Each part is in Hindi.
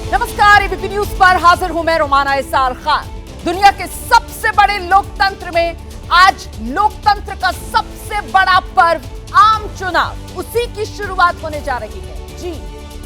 नमस्कार, एबीपी न्यूज पर हाजिर हूं मैं रोमाना इसार खान। दुनिया के सबसे बड़े लोकतंत्र में आज लोकतंत्र का सबसे बड़ा पर्व आम चुनाव, उसी की शुरुआत होने जा रही है। जी,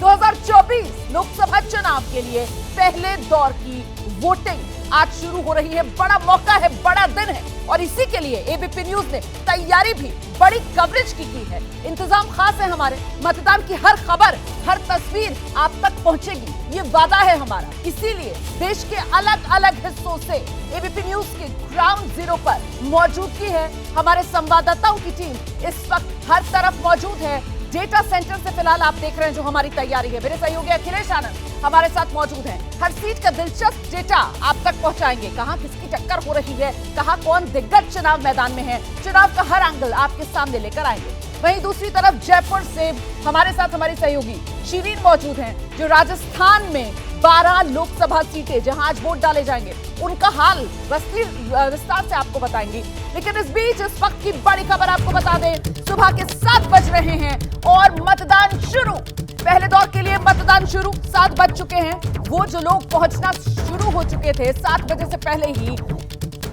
2024 लोकसभा चुनाव के लिए पहले दौर की वोटिंग आज शुरू हो रही है। बड़ा मौका है, बड़ा दिन है और इसी के लिए एबीपी न्यूज ने तैयारी भी बड़ी कवरेज की है। इंतजाम खास है हमारे। मतदान की हर खबर, हर तस्वीर आप तक पहुंचेगी, ये वादा है हमारा। इसीलिए देश के अलग अलग हिस्सों से एबीपी न्यूज के ग्राउंड जीरो पर मौजूदगी है। हमारे संवाददाताओं की टीम इस वक्त हर तरफ मौजूद है। डेटा सेंटर से फिलहाल आप देख रहे हैं जो हमारी तैयारी है। मेरे सहयोगी अखिलेश आनंद हमारे साथ मौजूद हैं। हर सीट का दिलचस्प डेटा आप तक पहुंचाएंगे। कहां किसकी टक्कर हो रही है, कहां कौन दिग्गज चुनाव मैदान में है, चुनाव का हर एंगल आपके सामने लेकर आएंगे। वहीं दूसरी तरफ जयपुर से हमारे साथ हमारी सहयोगी शिरीन मौजूद हैं, जो राजस्थान में 12 लोकसभा सीटें जहां आज वोट डाले जाएंगे, उनका हाल विस्तार से आपको बताएंगी। लेकिन इस बीच इस वक्त की बड़ी खबर आपको बता दें, सुबह के 7 बज रहे हैं और मतदान शुरू। पहले दौर के लिए मतदान शुरू, 7 बज चुके हैं। वो जो लोग पहुंचना शुरू हो चुके थे 7 बजे से पहले ही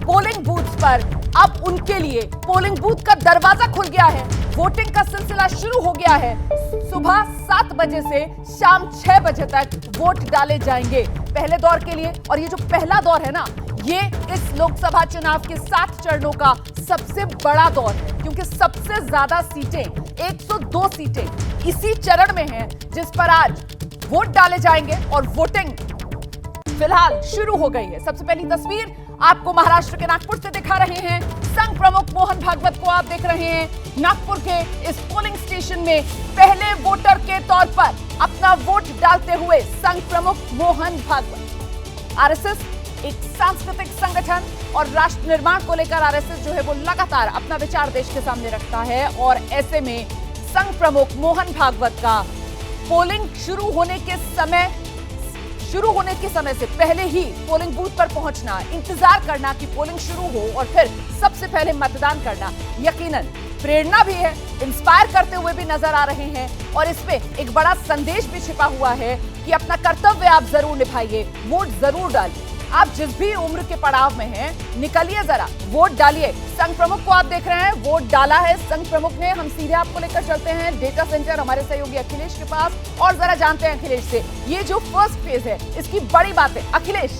पोलिंग बूथ पर, अब उनके लिए पोलिंग बूथ का दरवाजा खुल गया है। वोटिंग का सिलसिला शुरू हो गया है। सुबह 7 बजे से शाम 6 बजे तक वोट डाले जाएंगे पहले दौर के लिए। और ये जो पहला दौर है ना, ये इस लोकसभा चुनाव के 7 चरणों का सबसे बड़ा दौर है, क्योंकि सबसे ज्यादा सीटें 102 सीटें इसी चरण में हैं, जिस पर आज वोट डाले जाएंगे और वोटिंग फिलहाल शुरू हो गई है। सबसे पहली तस्वीर आपको महाराष्ट्र के नागपुर से दिखा रहे हैं। संघ प्रमुख मोहन भागवत को आप देख रहे हैं। नागपुर के इस पोलिंग स्टेशन में पहले वोटर के तौर पर अपना वोट डालते हुए संघ प्रमुख मोहन भागवत। आरएसएस एक सांस्कृतिक संगठन और राष्ट्र निर्माण को लेकर आरएसएस जो है वो लगातार अपना विचार देश के सामने रखता है। और ऐसे में संघ प्रमुख मोहन भागवत का पोलिंग शुरू होने के समय से पहले ही पोलिंग बूथ पर पहुंचना, इंतजार करना कि पोलिंग शुरू हो और फिर सबसे पहले मतदान करना, यकीनन प्रेरणा भी है, इंस्पायर करते हुए भी नजर आ रहे हैं। और इसमें एक बड़ा संदेश भी छिपा हुआ है कि अपना कर्तव्य आप जरूर निभाइए, वोट जरूर डालिए। आप जिस भी उम्र के पड़ाव में हैं, निकलिए जरा, वोट डालिए। संघ प्रमुख को आप देख रहे हैं, वोट डाला है संघ प्रमुख ने। हम सीधे आपको लेकर चलते हैं डेटा सेंटर हमारे सहयोगी अखिलेश के पास और जरा जानते हैं अखिलेश से ये जो फर्स्ट फेज है, इसकी बड़ी बात है। अखिलेश।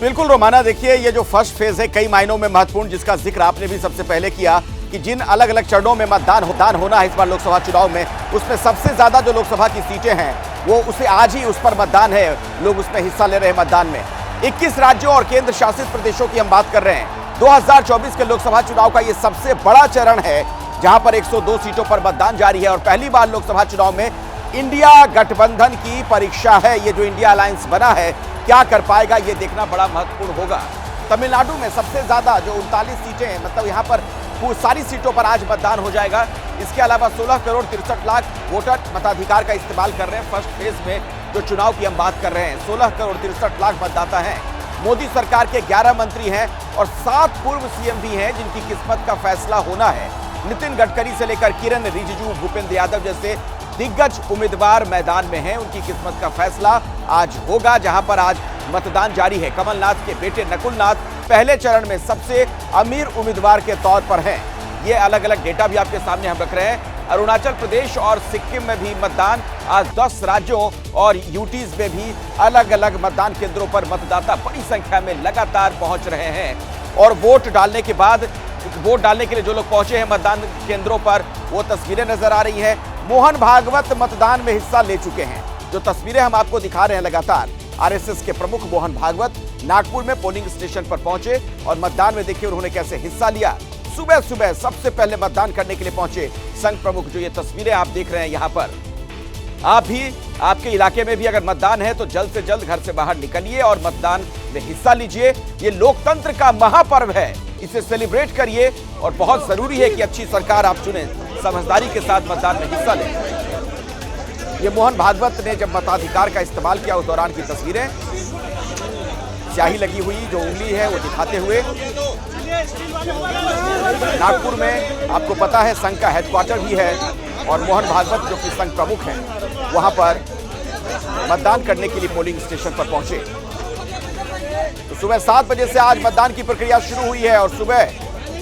बिल्कुल रोमाना, देखिए ये जो फर्स्ट फेज है कई मायनों में महत्वपूर्ण, जिसका जिक्र आपने भी सबसे पहले किया कि जिन अलग अलग चरणों में मतदान होना है इस बार लोकसभा चुनाव में, उसमें सबसे ज्यादा जो लोकसभा की सीटें हैं वो उसे आज ही उस पर मतदान है, लोग उसमें हिस्सा ले रहे हैं मतदान में। 21 राज्यों और केंद्र शासित प्रदेशों की हम बात कर रहे हैं। 2024 के लोकसभा चुनाव का ये सबसे बड़ा चरण है जहां पर 102 सीटों पर मतदान जारी है और पहली बार लोकसभा चुनाव में इंडिया गठबंधन की परीक्षा है। ये जो इंडिया अलायंस बना है क्या कर पाएगा, ये देखना बड़ा महत्वपूर्ण होगा। तमिलनाडु में सबसे ज्यादा जो 39 सीटें हैं, मतलब यहाँ पर सारी सीटों पर आज मतदान हो जाएगा। इसके अलावा 16 करोड़ 63 लाख वोटर मताधिकार का इस्तेमाल कर रहे हैं। फर्स्ट फेज में जो चुनाव की हम बात कर रहे हैं, 16 करोड़ 63 लाख मतदाता हैं। मोदी सरकार के 11 मंत्री हैं और 7 पूर्व सीएम भी हैं जिनकी किस्मत का फैसला होना है। नितिन गडकरी से लेकर किरण रिजिजू, भूपेंद्र यादव जैसे दिग्गज उम्मीदवार मैदान में हैं। उनकी किस्मत का फैसला आज होगा, जहां पर आज मतदान जारी है। कमलनाथ के बेटे नकुलनाथ पहले चरण में सबसे अमीर उम्मीदवार के तौर पर हैं। ये अलग अलग डेटा भी आपके सामने हम रख रहे हैं। अरुणाचल प्रदेश और सिक्किम में भी मतदान, आज 10 राज्यों और यूटीज में भी अलग अलग मतदान केंद्रों पर मतदाता बड़ी संख्या में लगातार पहुंच रहे हैं। और वोट डालने के बाद, वोट डालने के लिए जो लोग पहुंचे हैं मतदान केंद्रों पर, वो तस्वीरें नजर आ रही हैं। मोहन भागवत मतदान में हिस्सा ले चुके हैं। जो तस्वीरें हम आपको दिखा रहे हैं लगातार, आरएसएस के प्रमुख मोहन भागवत नागपुर में पोलिंग स्टेशन पर पहुंचे और मतदान में देखिए उन्होंने कैसे हिस्सा लिया। सुबह सुबह सबसे पहले मतदान करने के लिए पहुंचे संघ प्रमुख। जो ये तस्वीरें आप देख रहे हैं यहाँ पर, आप भी आपके इलाके में भी अगर मतदान है तो जल्द से जल्द घर से बाहर निकलिए और मतदान में हिस्सा लीजिए। ये लोकतंत्र का महापर्व है, इसे सेलिब्रेट करिए और बहुत जरूरी है कि अच्छी सरकार आप चुने, समझदारी के साथ मतदान में हिस्सा लें। ये मोहन भागवत ने जब मताधिकार का इस्तेमाल किया उस दौरान की तस्वीरें, स्याही लगी हुई जो उंगली है वो दिखाते हुए। नागपुर में आपको पता है संघ का हेडक्वार्टर भी है और मोहन भागवत जो कि संघ प्रमुख हैं वहां पर मतदान करने के लिए पोलिंग स्टेशन पर पहुंचे। तो सुबह 7 बजे से आज मतदान की प्रक्रिया शुरू हुई है और सुबह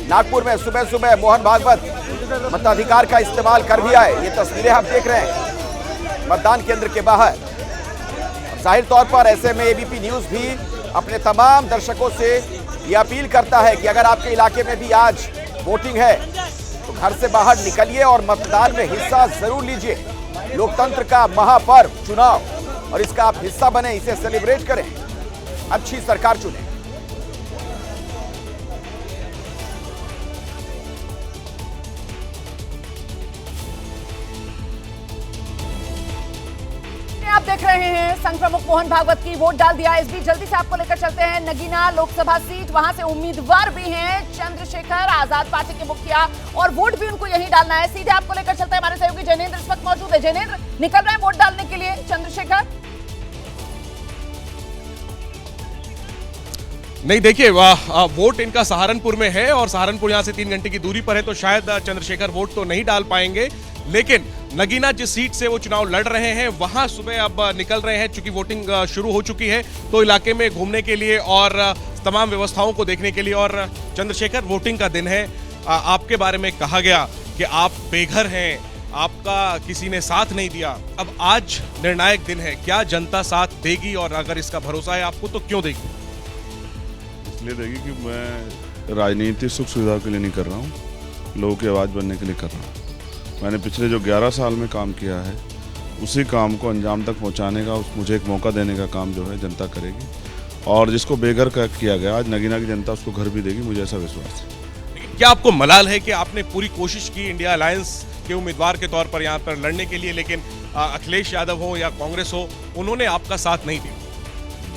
नागपुर में सुबह मोहन भागवत मताधिकार का इस्तेमाल कर भी आए। ये तस्वीरें आप देख रहे हैं मतदान केंद्र के बाहर। जाहिर तौर पर ऐसे में एबीपी न्यूज भी अपने तमाम दर्शकों से ये अपील करता है कि अगर आपके इलाके में भी आज वोटिंग है तो घर से बाहर निकलिए और मतदान में हिस्सा जरूर लीजिए। लोकतंत्र का महापर्व चुनाव और इसका आप हिस्सा बने, इसे सेलिब्रेट करें, अच्छी सरकार चुनें। आप देख रहे हैं संघ प्रमुख मोहन भागवत की वोट डाल दिया। इस बीच जल्दी से आपको लेकर चलते हैं नगीना लोकसभा सीट। वहां से उम्मीदवार भी हैं चंद्रशेखर आजाद पार्टी के मुखिया और वोट भी उनको यही डालना है। सीधे आपको लेकर चलते हैं, हमारे सहयोगी जैनेंद्र इस वक्त मौजूद है। जैनेंद्र, निकल रहे हैं वोट डालने के लिए चंद्रशेखर? नहीं, देखिए वोट इनका सहारनपुर में है और सहारनपुर यहां से 3 घंटे की दूरी पर है, तो शायद चंद्रशेखर वोट तो नहीं डाल पाएंगे। लेकिन नगीना जिस सीट से वो चुनाव लड़ रहे हैं वहां सुबह अब निकल रहे हैं, चूंकि वोटिंग शुरू हो चुकी है तो इलाके में घूमने के लिए और तमाम व्यवस्थाओं को देखने के लिए। और चंद्रशेखर, वोटिंग का दिन है, आपके बारे में कहा गया कि आप बेघर हैं, आपका किसी ने साथ नहीं दिया। अब आज निर्णायक दिन है, क्या जनता साथ देगी और अगर इसका भरोसा है आपको तो क्यों देगी? इसलिए देगी कि मैं राजनीति सुख सुविधा के लिए नहीं कर रहा हूँ, लोगों की आवाज़ बनने के लिए कर रहा हूँ। मैंने पिछले जो 11 साल में काम किया है उसी काम को अंजाम तक पहुँचाने का, मुझे एक मौका देने का काम जो है जनता करेगी। और जिसको बेघर किया गया आज नगीना की जनता उसको घर भी देगी, मुझे ऐसा विश्वास है। क्या आपको मलाल है कि आपने पूरी कोशिश की इंडिया अलायंस के उम्मीदवार के तौर पर यहाँ पर लड़ने के लिए, लेकिन अखिलेश यादव हो या कांग्रेस हो, उन्होंने आपका साथ नहीं दिया?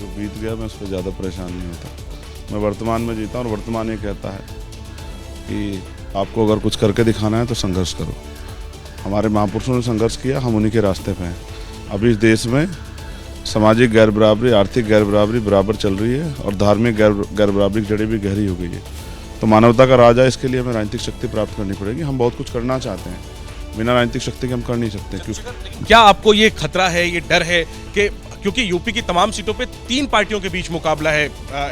जो बीत गया मैं उस पर ज़्यादा परेशान नहीं होता। मैं वर्तमान में जीता हूँ और वर्तमान ये कहता है कि आपको अगर कुछ करके दिखाना है तो संघर्ष करो। हमारे महापुरुषों ने संघर्ष किया, हम उन्हीं के रास्ते पे हैं। अभी इस देश में सामाजिक गैर बराबरी, आर्थिक गैर बराबरी बराबर चल रही है और धार्मिक गैर बराबरी की जड़ी भी गहरी हो गई है। तो मानवता का राज है, इसके लिए हमें राजनीतिक शक्ति प्राप्त करनी पड़ेगी। हम बहुत कुछ करना चाहते हैं, बिना राजनीतिक शक्ति के हम कर नहीं सकते। क्या आपको ये खतरा है, ये डर है कि क्योंकि यूपी की तमाम सीटों पे 3 पार्टियों के बीच मुकाबला है,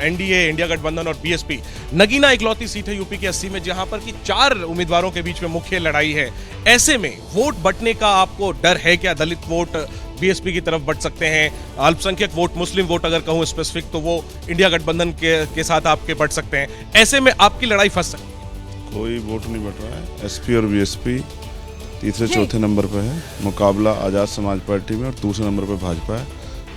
एनडीए, इंडिया गठबंधन और बीएसपी। नगीना इकलौती सीट है यूपी की 80 में जहां पर कि 4 उम्मीदवारों के बीच में मुख्य लड़ाई है। ऐसे में वोट बंटने का आपको डर है क्या? दलित वोट बीएसपी की तरफ बंट सकते हैं, अल्पसंख्यक वोट, मुस्लिम वोट अगर कहूं स्पेसिफिक तो वो इंडिया गठबंधन के साथ आपके बंट सकते हैं। ऐसे में आपकी लड़ाई फंस सकती है। कोई वोट नहीं बट रहा है। एसपी और बीएसपी तीसरे चौथे नंबर पर है, मुकाबला आजाद समाज पार्टी में और दूसरे नंबर पर भाजपा है।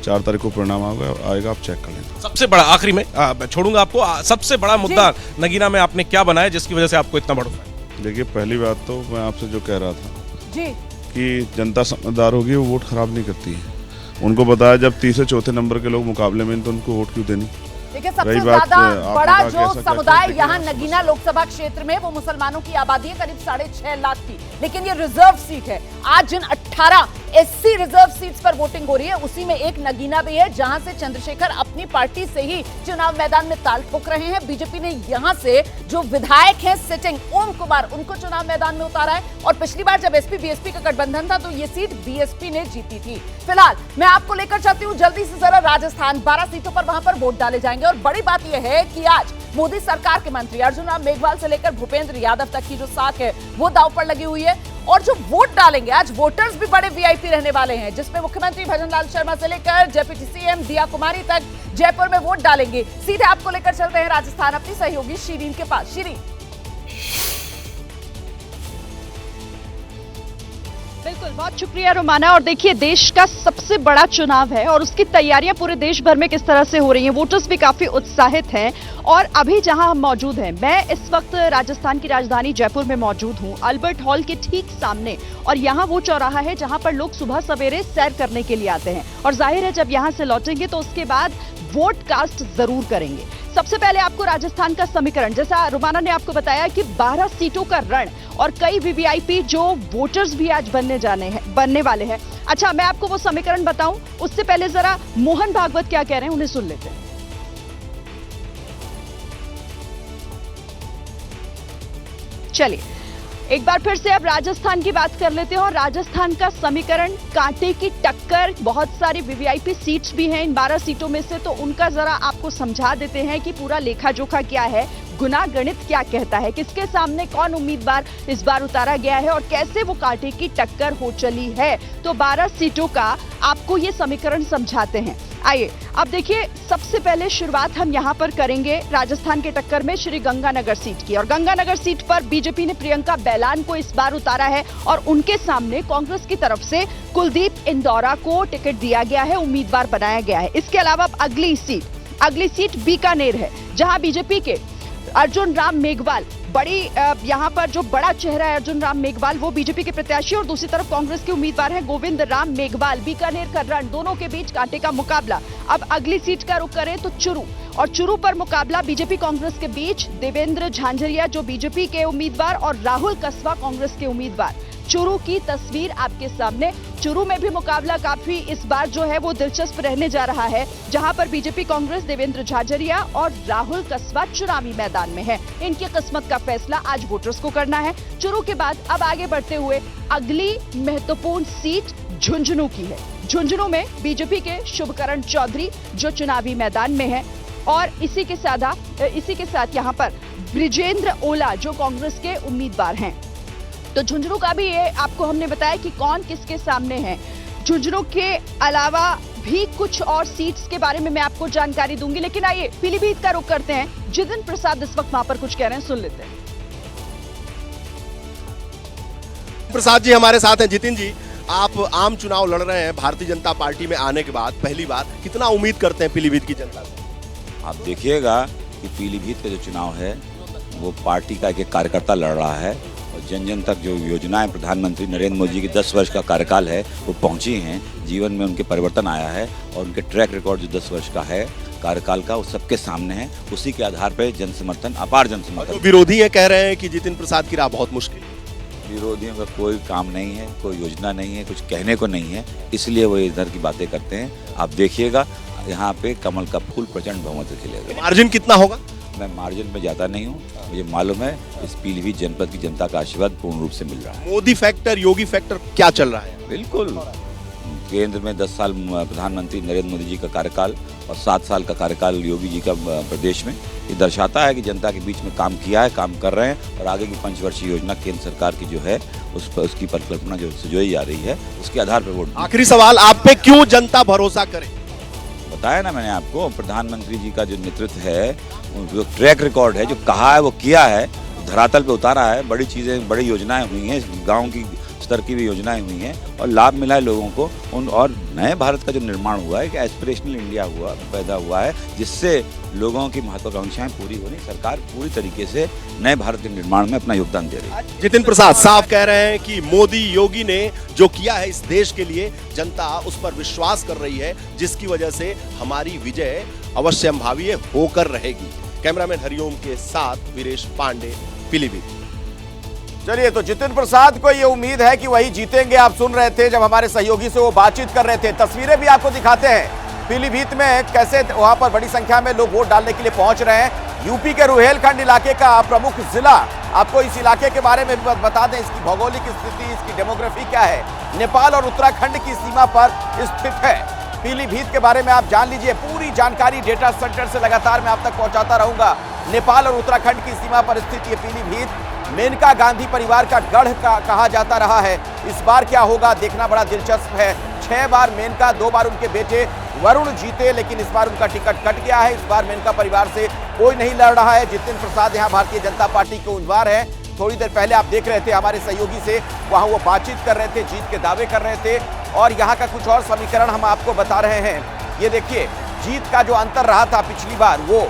4 तारीख को परिणाम आएगा, आप चेक कर लेना। सबसे बड़ा, आखिरी में छोड़ूंगा आपको, सबसे बड़ा मुद्दा नगीना में आपने क्या बनाया जिसकी वजह से आपको इतना भरोसा है? देखिए, पहली बात तो मैं आपसे जो कह रहा था जी कि जनता समझदार होगी, वो वोट खराब नहीं करती है। उनको बताया जब तीसरे चौथे नंबर के लोग मुकाबले में, तो उनको वोट क्यों देनी। देखिए, सबसे ज्यादा बड़ा जो समुदाय यहाँ नगीना लोकसभा क्षेत्र में वो मुसलमानों की आबादी है, करीब 6.5 लाख की। लेकिन ये रिजर्व सीट है। आज जिन 18 एससी रिजर्व सीट्स पर वोटिंग हो रही है उसी में एक नगीना भी है, जहां से चंद्रशेखर अपनी पार्टी से ही चुनाव मैदान में ताल ठोक रहे हैं। बीजेपी ने यहां से जो विधायक हैं सिटिंग ओम कुमार, उनको चुनाव मैदान में उतारा है। और पिछली बार जब एसपी बीएसपी का गठबंधन था तो ये सीट बीएसपी ने जीती थी। फिलहाल मैं आपको लेकर चलती हूँ जल्दी से जरा राजस्थान। 12 सीटों पर वहां पर वोट डाले जाएंगे और बड़ी बात यह है कि आज मोदी सरकार के मंत्री अर्जुन राम मेघवाल से लेकर भूपेंद्र यादव तक की जो साख है वो दांव पर लगी हुई है। और जो वोट डालेंगे आज, वोटर्स भी बड़े वीआईपी रहने वाले हैं, जिसमें मुख्यमंत्री भजनलाल शर्मा से लेकर डेप्यूटी सीएम दिया कुमारी तक जयपुर में वोट डालेंगे। सीधे आपको लेकर चलते हैं राजस्थान अपनी सहयोगी शिरीन के पास। शिरीन, बिल्कुल, बहुत शुक्रिया रोमाना। और देखिए, देश का सबसे बड़ा चुनाव है और उसकी तैयारियां पूरे देश भर में किस तरह से हो रही हैं। वोटर्स भी काफी उत्साहित हैं। और अभी जहां हम मौजूद हैं, मैं इस वक्त राजस्थान की राजधानी जयपुर में मौजूद हूं, अल्बर्ट हॉल के ठीक सामने। और यहां वो चौराहा है जहां पर लोग सुबह सवेरे सैर करने के लिए आते हैं और जाहिर है जब यहां से लौटेंगे तो उसके बाद वोट कास्ट जरूर करेंगे। सबसे पहले आपको राजस्थान का समीकरण, जैसा रुमाना ने आपको बताया कि 12 सीटों का रण और कई वीवीआईपी जो वोटर्स भी आज बनने वाले हैं। अच्छा, मैं आपको वो समीकरण बताऊं उससे पहले जरा मोहन भागवत क्या कह रहे हैं उन्हें सुन लेते हैं। चलिए, एक बार फिर से अब राजस्थान की बात कर लेते हैं और राजस्थान का समीकरण कांटे की टक्कर, बहुत सारी वीवीआईपी सीट्स भी हैं इन 12 सीटों में से, तो उनका जरा आपको समझा देते हैं कि पूरा लेखा जोखा क्या है, गुना गणित क्या कहता है, किसके सामने कौन उम्मीदवार इस बार उतारा गया है और कैसे वो कांटे की टक्कर हो चली है। तो 12 सीटों का आपको ये समीकरण समझाते हैं। आइए अब देखिए, सबसे पहले शुरुआत हम यहाँ पर करेंगे राजस्थान के टक्कर में श्री गंगानगर सीट की। और गंगानगर सीट पर बीजेपी ने प्रियंका बैलान को इस बार उतारा है और उनके सामने कांग्रेस की तरफ से कुलदीप इंदौरा को टिकट दिया गया है, उम्मीदवार बनाया गया है। इसके अलावा अगली सीट बीकानेर है, जहां बीजेपी के अर्जुन राम मेघवाल, यहाँ पर जो बड़ा चेहरा है अर्जुन राम मेघवाल, वो बीजेपी के प्रत्याशी, और दूसरी तरफ कांग्रेस के उम्मीदवार हैं गोविंद राम मेघवाल। बीकानेर का रण, दोनों के बीच कांटे का मुकाबला। अब अगली सीट का रुख करें तो चुरू, और चुरू पर मुकाबला बीजेपी कांग्रेस के बीच, देवेंद्र झांझरिया जो बीजेपी के उम्मीदवार और राहुल कस्वा कांग्रेस के उम्मीदवार। चुरू की तस्वीर आपके सामने। चुरू में भी मुकाबला काफी इस बार जो है वो दिलचस्प रहने जा रहा है, जहां पर बीजेपी कांग्रेस, देवेंद्र झाझरिया और राहुल कस्वा चुनावी मैदान में है। इनकी किस्मत का फैसला आज वोटर्स को करना है। चुरू के बाद अब आगे बढ़ते हुए अगली महत्वपूर्ण सीट झुंझुनू की है। झुंझुनू में बीजेपी के शुभकरण चौधरी जो चुनावी मैदान में है, और इसी के साथ यहाँ पर ब्रिजेंद्र ओला जो कांग्रेस के उम्मीदवार हैं। तो झुंझुनू का भी ये आपको हमने बताया कि कौन किसके सामने है। झुंझुनू के अलावा भी कुछ और सीट्स के बारे में मैं आपको जानकारी दूंगी, लेकिन आइए पीलीभीत का रुख करते हैं। जितिन प्रसाद इस वक्त वहां पर कुछ कह रहे हैं, सुन लेते हैं। प्रसाद जी हमारे साथ हैं। जितिन जी, आप आम चुनाव लड़ रहे हैं भारतीय जनता पार्टी में आने के बाद पहली बार, कितना उम्मीद करते हैं पीलीभीत की जनता से? आप देखिएगा कि पीलीभीत का जो चुनाव है वो पार्टी का एक कार्यकर्ता लड़ रहा है, और जन जन तक जो योजनाएं प्रधानमंत्री नरेंद्र मोदी जी की 10 वर्ष का कार्यकाल है वो पहुंची हैं, जीवन में उनके परिवर्तन आया है, और उनके ट्रैक रिकॉर्ड जो 10 वर्ष का है कार्यकाल का वो सबके सामने है। उसी के आधार पर जन समर्थन, अपार जन समर्थन। तो विरोधी है कह रहे हैं कि जितिन प्रसाद की राह बहुत मुश्किल है। विरोधियों का कोई काम नहीं है, कोई योजना नहीं है, कुछ कहने को नहीं है, इसलिए वो इधर की बातें करते हैं। आप देखिएगा यहाँ पे कमल का फूल प्रचंड बहुमत से खिलेगा। मार्जिन कितना होगा? मैं मार्जिन में जाता नहीं हूँ, मुझे मालूम है इस पीलीभीत जनपद की जनता का आशीर्वाद पूर्ण रूप से मिल रहा है। मोदी फैक्टर, योगी फैक्टर क्या चल रहा है? बिल्कुल, केंद्र में 10 साल प्रधानमंत्री नरेंद्र मोदी जी का कार्यकाल और 7 साल का कार्यकाल योगी जी का प्रदेश में, ये दर्शाता है कि जनता के बीच में काम किया है, काम कर रहे हैं, और आगे की 5 वर्षीय योजना केंद्र सरकार की जो है उसकी परिकल्पना जो सजोई जा रही है, उसके आधार पर वोट। आखिरी सवाल, आप पे क्यों जनता भरोसा करे? बताया ना मैंने आपको, प्रधानमंत्री जी का जो नेतृत्व है, जो ट्रैक रिकॉर्ड है, जो कहा है वो किया है, धरातल पे उतारा है। बड़ी चीजें, बड़ी योजनाएं हुई हैं, गांव की स्तर की भी योजनाएं हुई हैं, और लाभ मिला है लोगों को। और नए भारत का जो निर्माण हुआ है, कि एस्पिरेशनल इंडिया पैदा हुआ है, जिससे लोगों की महत्वाकांक्षाएं पूरी हो रही। सरकार पूरी तरीके से नए भारत के निर्माण में अपना योगदान दे रही है। जितिन प्रसाद साफ कह रहे हैं कि मोदी योगी ने जो किया है इस देश के लिए, जनता उस पर विश्वास कर रही है, जिसकी वजह से हमारी विजय अवश्य संभावित होकर रहेगी। कैमरामैन हरिओम के साथ वीरेश पांडे, पीलीभीत। चलिए, तो जितिन प्रसाद को ये उम्मीद है कि वही जीतेंगे। आप सुन रहे थे जब हमारे सहयोगी से वो बातचीत कर रहे थे। तस्वीरें भी आपको दिखाते हैं पीलीभीत में कैसे वहां पर बड़ी संख्या में लोग वोट डालने के लिए पहुंच रहे हैं। यूपी के रुहेलखंड इलाके का प्रमुख जिला, आपको इस इलाके के बारे में बता दें, इसकी भौगोलिक स्थिति, इसकी डेमोग्राफी क्या है। नेपाल और उत्तराखंड की सीमा पर स्थित है। पीलीभीत के बारे में आप जान लीजिए, पूरी जानकारी डेटा सेंटर से लगातार मैं आप तक पहुंचाता रहूंगा। नेपाल और उत्तराखंड की सीमा पर स्थित ये पीलीभीत मेनका गांधी परिवार का गढ़ कहा जाता रहा है। इस बार क्या होगा देखना बड़ा दिलचस्प है। 6 बार मेनका, 2 बार उनके बेटे वरुण जीते, लेकिन इस बार उनका टिकट कट गया है। इस बार मेनका परिवार से कोई नहीं लड़ रहा है। जितिन प्रसाद यहाँ भारतीय जनता पार्टी के उम्मीदवार हैं। थोड़ी देर पहले आप देख रहे थे हमारे सहयोगी से, वहां वो बातचीत कर रहे थे, जीत के दावे कर रहे थे, और यहाँ का कुछ और समीकरण हम आपको बता रहे हैं। ये देखिए, जीत का जो अंतर रहा था पिछली बार, वो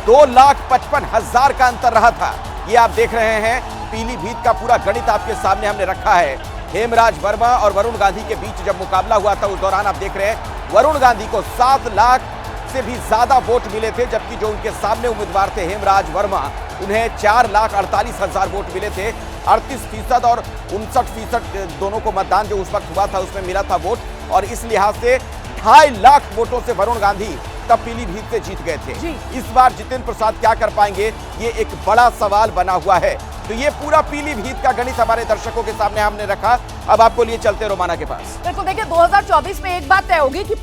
2,55,000 का अंतर रहा था। ये आप देख रहे हैं, पीलीभीत का पूरा गणित आपके सामने हमने रखा है। हेमराज वर्मा और वरुण गांधी के बीच जब मुकाबला हुआ था, उस दौरान आप देख रहे हैं वरुण गांधी को 7 लाख से भी ज्यादा वोट मिले थे, जबकि जो उनके सामने उम्मीदवार थे हेमराज वर्मा, उन्हें 4,48,000 वोट मिले थे। 38% और 59% दोनों को मतदान जो उस वक्त हुआ था उसमें मिला था वोट, और इस लिहाज से 2.5 लाख वोटों से वरुण गांधी तब पीलीभीत से जीत गए थे। इस बार जितिन प्रसाद क्या कर पाएंगे, ये एक बड़ा सवाल बना हुआ है। तो ये पूरा पीलीभीत का गणित हमारे दर्शकों के सामने हमने रखा। अब आपको लिए चलते रोमाना के पास। बिल्कुल, देखिए 2024 में एक बात तय होगी कि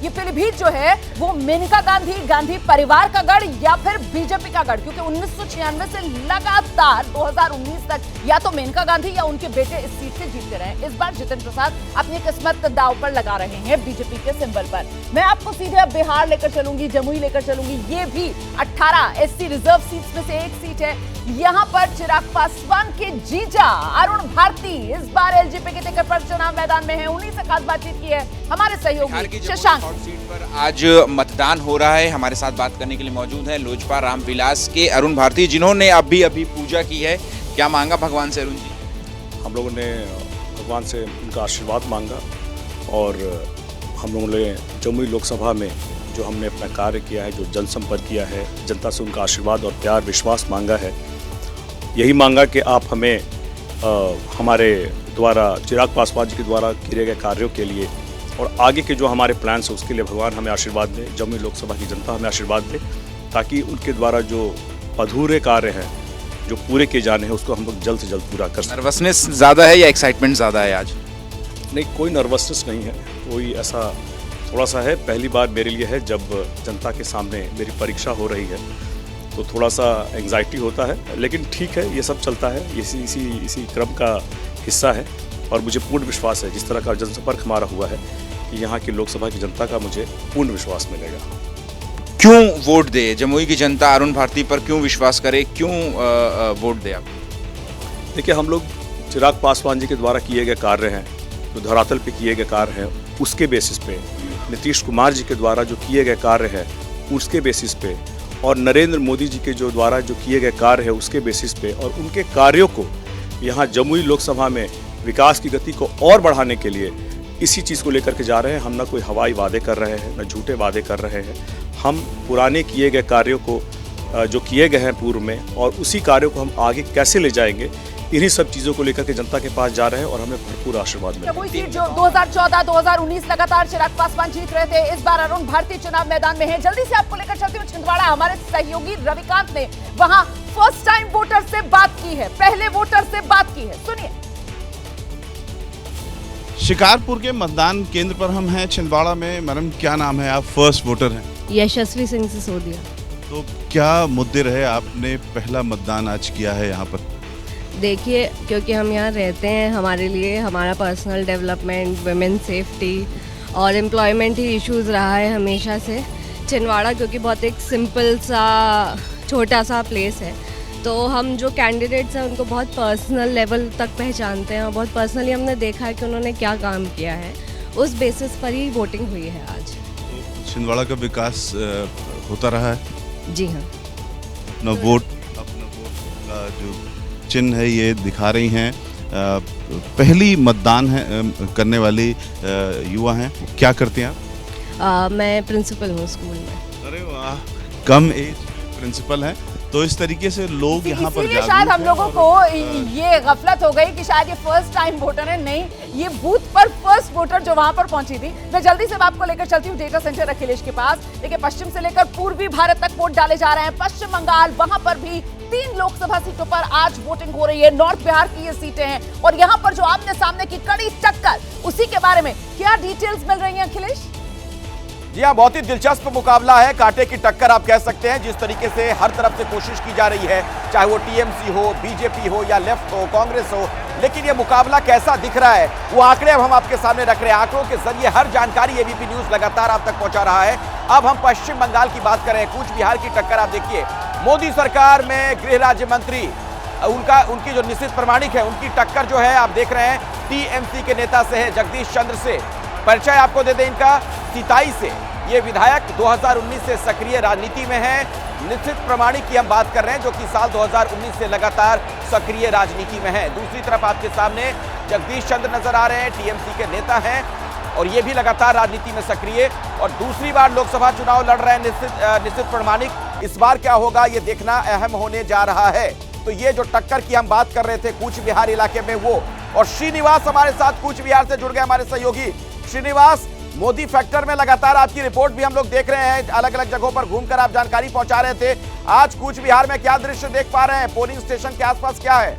पीलीभीत जो है वो मेनका गांधी परिवार का गढ़ या फिर बीजेपी का गढ़, क्योंकि 1996 से लगातार 2019 तक या तो मेनका गांधी या उनके बेटे इस सीट से जीतते रहे। इस बार जितिन प्रसाद अपनी किस्मत दांव पर लगा रहे हैं बीजेपी के सिंबल पर। मैं आपको सीधे अब बिहार लेकर चलूंगी, जमुई लेकर चलूंगी। ये भी 18 एससी रिजर्व सीट्स में से एक सीट है। यहाँ पर चिराग पासवान के जीजा अरुण भारती इस बार एलजेपी के टिकट पर चुनाव मैदान में है। उन्हीं से खास बातचीत की है हमारे सहयोगी शशांक। सीट पर आज मतदान हो रहा है। हमारे साथ बात करने के लिए मौजूद है लोजपा रामविलास के अरुण भारती, जिन्होंने अभी पूजा की है। क्या मांगा भगवान से अरुण जी? हम लोगों ने भगवान से उनका आशीर्वाद मांगा और हम लोगों ने जमुई लोकसभा में जो हमने अपना कार्य किया है, जो जनसंपर्क किया है, जनता से उनका आशीर्वाद और प्यार विश्वास मांगा है। यही मांगा कि आप हमें हमारे द्वारा चिराग पासवान जी के द्वारा किए गए कार्यों के लिए और आगे के जो हमारे प्लान्स हैं उसके लिए भगवान हमें आशीर्वाद दें, जमुई लोकसभा की जनता हमें आशीर्वाद दे, ताकि उनके द्वारा जो अधूरे कार्य हैं जो पूरे किए जाने हैं उसको हम लोग जल्द से जल्द पूरा कर सकें। नर्वसनेस ज़्यादा है या एक्साइटमेंट ज़्यादा है आज? नहीं, कोई नर्वसनेस नहीं है, कोई ऐसा थोड़ा सा है। पहली बार मेरे लिए है जब जनता के सामने मेरी परीक्षा हो रही है, तो थोड़ा सा एंग्जाइटी होता है, लेकिन ठीक है, ये सब चलता है, इसी क्रम का हिस्सा है। और मुझे पूर्ण विश्वास है जिस तरह का जनसंपर्क हमारा हुआ है कि यहाँ की लोकसभा की जनता का मुझे पूर्ण विश्वास मिलेगा। क्यों वोट दे जमुई की जनता अरुण भारती पर? क्यों विश्वास करे, क्यों वोट दे आप? देखिए, हम लोग चिराग पासवान जी के द्वारा किए गए कार्य हैं, जो धरातल पे किए गए कार्य हैं, उसके बेसिस पे, नीतीश कुमार जी के द्वारा जो किए गए कार्य हैं उसके बेसिस पे, और नरेंद्र मोदी जी के जो द्वारा जो किए गए कार्य है उसके बेसिस पे, और उनके कार्यों को यहाँ जमुई लोकसभा में विकास की गति को और बढ़ाने के लिए इसी चीज़ को लेकर के जा रहे हैं। हम ना कोई हवाई वादे कर रहे हैं, ना झूठे वादे कर रहे हैं। हम पुराने किए गए कार्यों को जो किए गए हैं पूर्व में, और उसी कार्यों को हम आगे कैसे ले जाएंगे, इन्हीं सब चीज़ों को लेकर के जनता के पास जा रहे हैं और हमें भरपूर आशीर्वाद मिलेगा। वही सीट जो 2014-2019 लगातार चिराग पासवान जीत रहे थे, इस बार अरुण भारती चुनाव मैदान में है। जल्दी से आपको लेकर चलती हूँ छिंदवाड़ा। हमारे सहयोगी रविकांत ने वहां फर्स्ट टाइम वोटर से बात की है, पहले वोटर से बात की है, सुनिए। शिकारपुर के मतदान केंद्र पर हम हैं छिंदवाड़ा में। मैडम, क्या नाम है? आप फर्स्ट वोटर हैं। यशस्वी सिंह सिसोदिया। तो क्या मुद्दे रहे? आपने पहला मतदान आज किया है यहाँ पर। देखिए, क्योंकि हम यहाँ रहते हैं, हमारे लिए हमारा पर्सनल डेवलपमेंट, वुमेन सेफ्टी और एम्प्लॉयमेंट ही इश्यूज़ रहा है हमेशा से। छिंदवाड़ा क्योंकि बहुत एक सिंपल सा छोटा सा प्लेस है, तो हम जो कैंडिडेट्स हैं उनको बहुत पर्सनल लेवल तक पहचानते हैं और बहुत पर्सनली हमने देखा है कि उन्होंने क्या काम किया है, उस बेसिस पर ही वोटिंग हुई है आज। तो छिंदवाड़ा का विकास होता रहा है? जी हाँ। अपना वोट का जो चिन्ह है ये दिखा रही हैं। पहली मतदान है करने वाली युवा हैं। क्या करते हैं आप? मैं प्रिंसिपल हूँ स्कूल में। अरे वाह, कम एज प्रिंसिपल हैं। तो इस तरीके से लोग यहाँ पर इसीलिए शायद हम लोगों को ये गफलत हो गई कि शायद ये फर्स्ट टाइम वोटर है। नहीं, ये बूथ पर फर्स्ट वोटर जो वहां पर पहुंची थी। मैं जल्दी से आपको लेकर चलती हूँ डेटा सेंटर अखिलेश के पास। देखिए, पश्चिम से लेकर पूर्वी भारत तक वोट डाले जा रहे हैं। पश्चिम बंगाल, वहां पर भी 3 लोकसभा सीटों पर आज वोटिंग हो रही है। नॉर्थ बिहार की ये सीटें हैं और यहाँ पर जो आमने सामने की कड़ी टक्कर, उसी के बारे में क्या डिटेल्स मिल रही है अखिलेश? जी हाँ, बहुत ही दिलचस्प मुकाबला है, कांटे की टक्कर आप कह सकते हैं। जिस तरीके से हर तरफ से कोशिश की जा रही है, चाहे वो टीएमसी हो, बीजेपी हो या लेफ्ट हो, कांग्रेस हो, लेकिन ये मुकाबला कैसा दिख रहा है वो आंकड़े अब हम आपके सामने रख रहे हैं। आंकड़ों के जरिए हर जानकारी एबीपी न्यूज लगातार आप तक पहुंचा रहा है। अब हम पश्चिम बंगाल की बात करें, कूच बिहार की टक्कर आप देखिए। मोदी सरकार में गृह राज्य मंत्री उनकी जो निशित प्रामाणिक है, उनकी टक्कर जो है आप देख रहे हैं टीएमसी के नेता से है, जगदीश चंद्र से। परिचय आपको दे दें इनका, सिताई से। ये विधायक 2019 से सक्रिय राजनीति में है। निशित प्रामाणिक की हम बात कर रहे हैं, जो कि साल 2019 से लगातार सक्रिय राजनीति में है। दूसरी तरफ आपके सामने जगदीश चंद्र नजर आ रहे हैं, टीएमसी के नेता हैं और ये भी लगातार राजनीति में सक्रिय, और दूसरी बार लोकसभा चुनाव लड़ रहे हैं निशित प्रामाणिक। इस बार क्या होगा ये देखना अहम होने जा रहा है। तो ये जो टक्कर की हम बात कर रहे थे कूच बिहार इलाके में, वो और श्रीनिवास हमारे साथ कूच बिहार से जुड़ गए, हमारे सहयोगी। श्रीनिवास, मोदी फैक्टर में लगातार आपकी रिपोर्ट भी हम लोग देख रहे हैं, अलग अलग जगहों पर घूमकर आप जानकारी पहुंचा रहे थे। आज कूच बिहार में क्या दृश्य देख पा रहे हैं, पोलिंग स्टेशन के आसपास क्या है?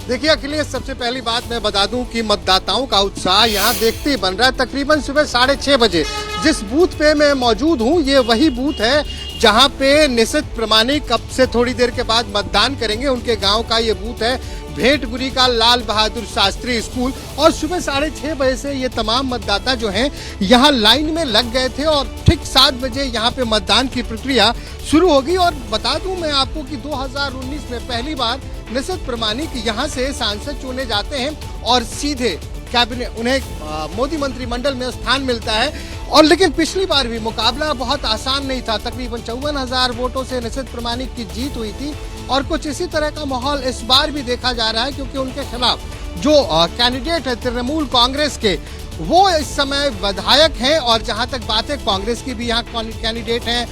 देखिए अखिलेश, सबसे पहली बात मैं बता दूं कि मतदाताओं का उत्साह यहाँ देखते ही बन रहा है। तकरीबन सुबह 6:30 बजे जिस बूथ पे मैं मौजूद हूँ, ये वही बूथ है जहाँ पे निशित प्रमाणिक अब से थोड़ी देर के बाद मतदान करेंगे। उनके गांव का ये बूथ है, भेंटगुरी का लाल बहादुर शास्त्री स्कूल। और सुबह 6:30 बजे से ये तमाम मतदाता जो हैं यहाँ लाइन में लग गए थे और ठीक 7 बजे यहाँ पे मतदान की प्रक्रिया शुरू होगी। और बता दूं मैं आपको कि 2019 में पहली बार निशित प्रमाणिक यहाँ से सांसद चुने जाते हैं और सीधे कैबिनेट उन्हें मोदी मंत्रिमंडल में स्थान मिलता है। और लेकिन पिछली बार भी मुकाबला बहुत आसान नहीं था, तकरीबन 54,000 वोटों से निशित प्रमाणिक की जीत हुई थी। और कुछ इसी तरह का माहौल इस बार भी देखा जा रहा है, क्योंकि उनके खिलाफ जो कैंडिडेट है तृणमूल कांग्रेस के, वो इस समय विधायक हैं। और जहां तक बात है कांग्रेस की भी यहाँ कैंडिडेट हैं,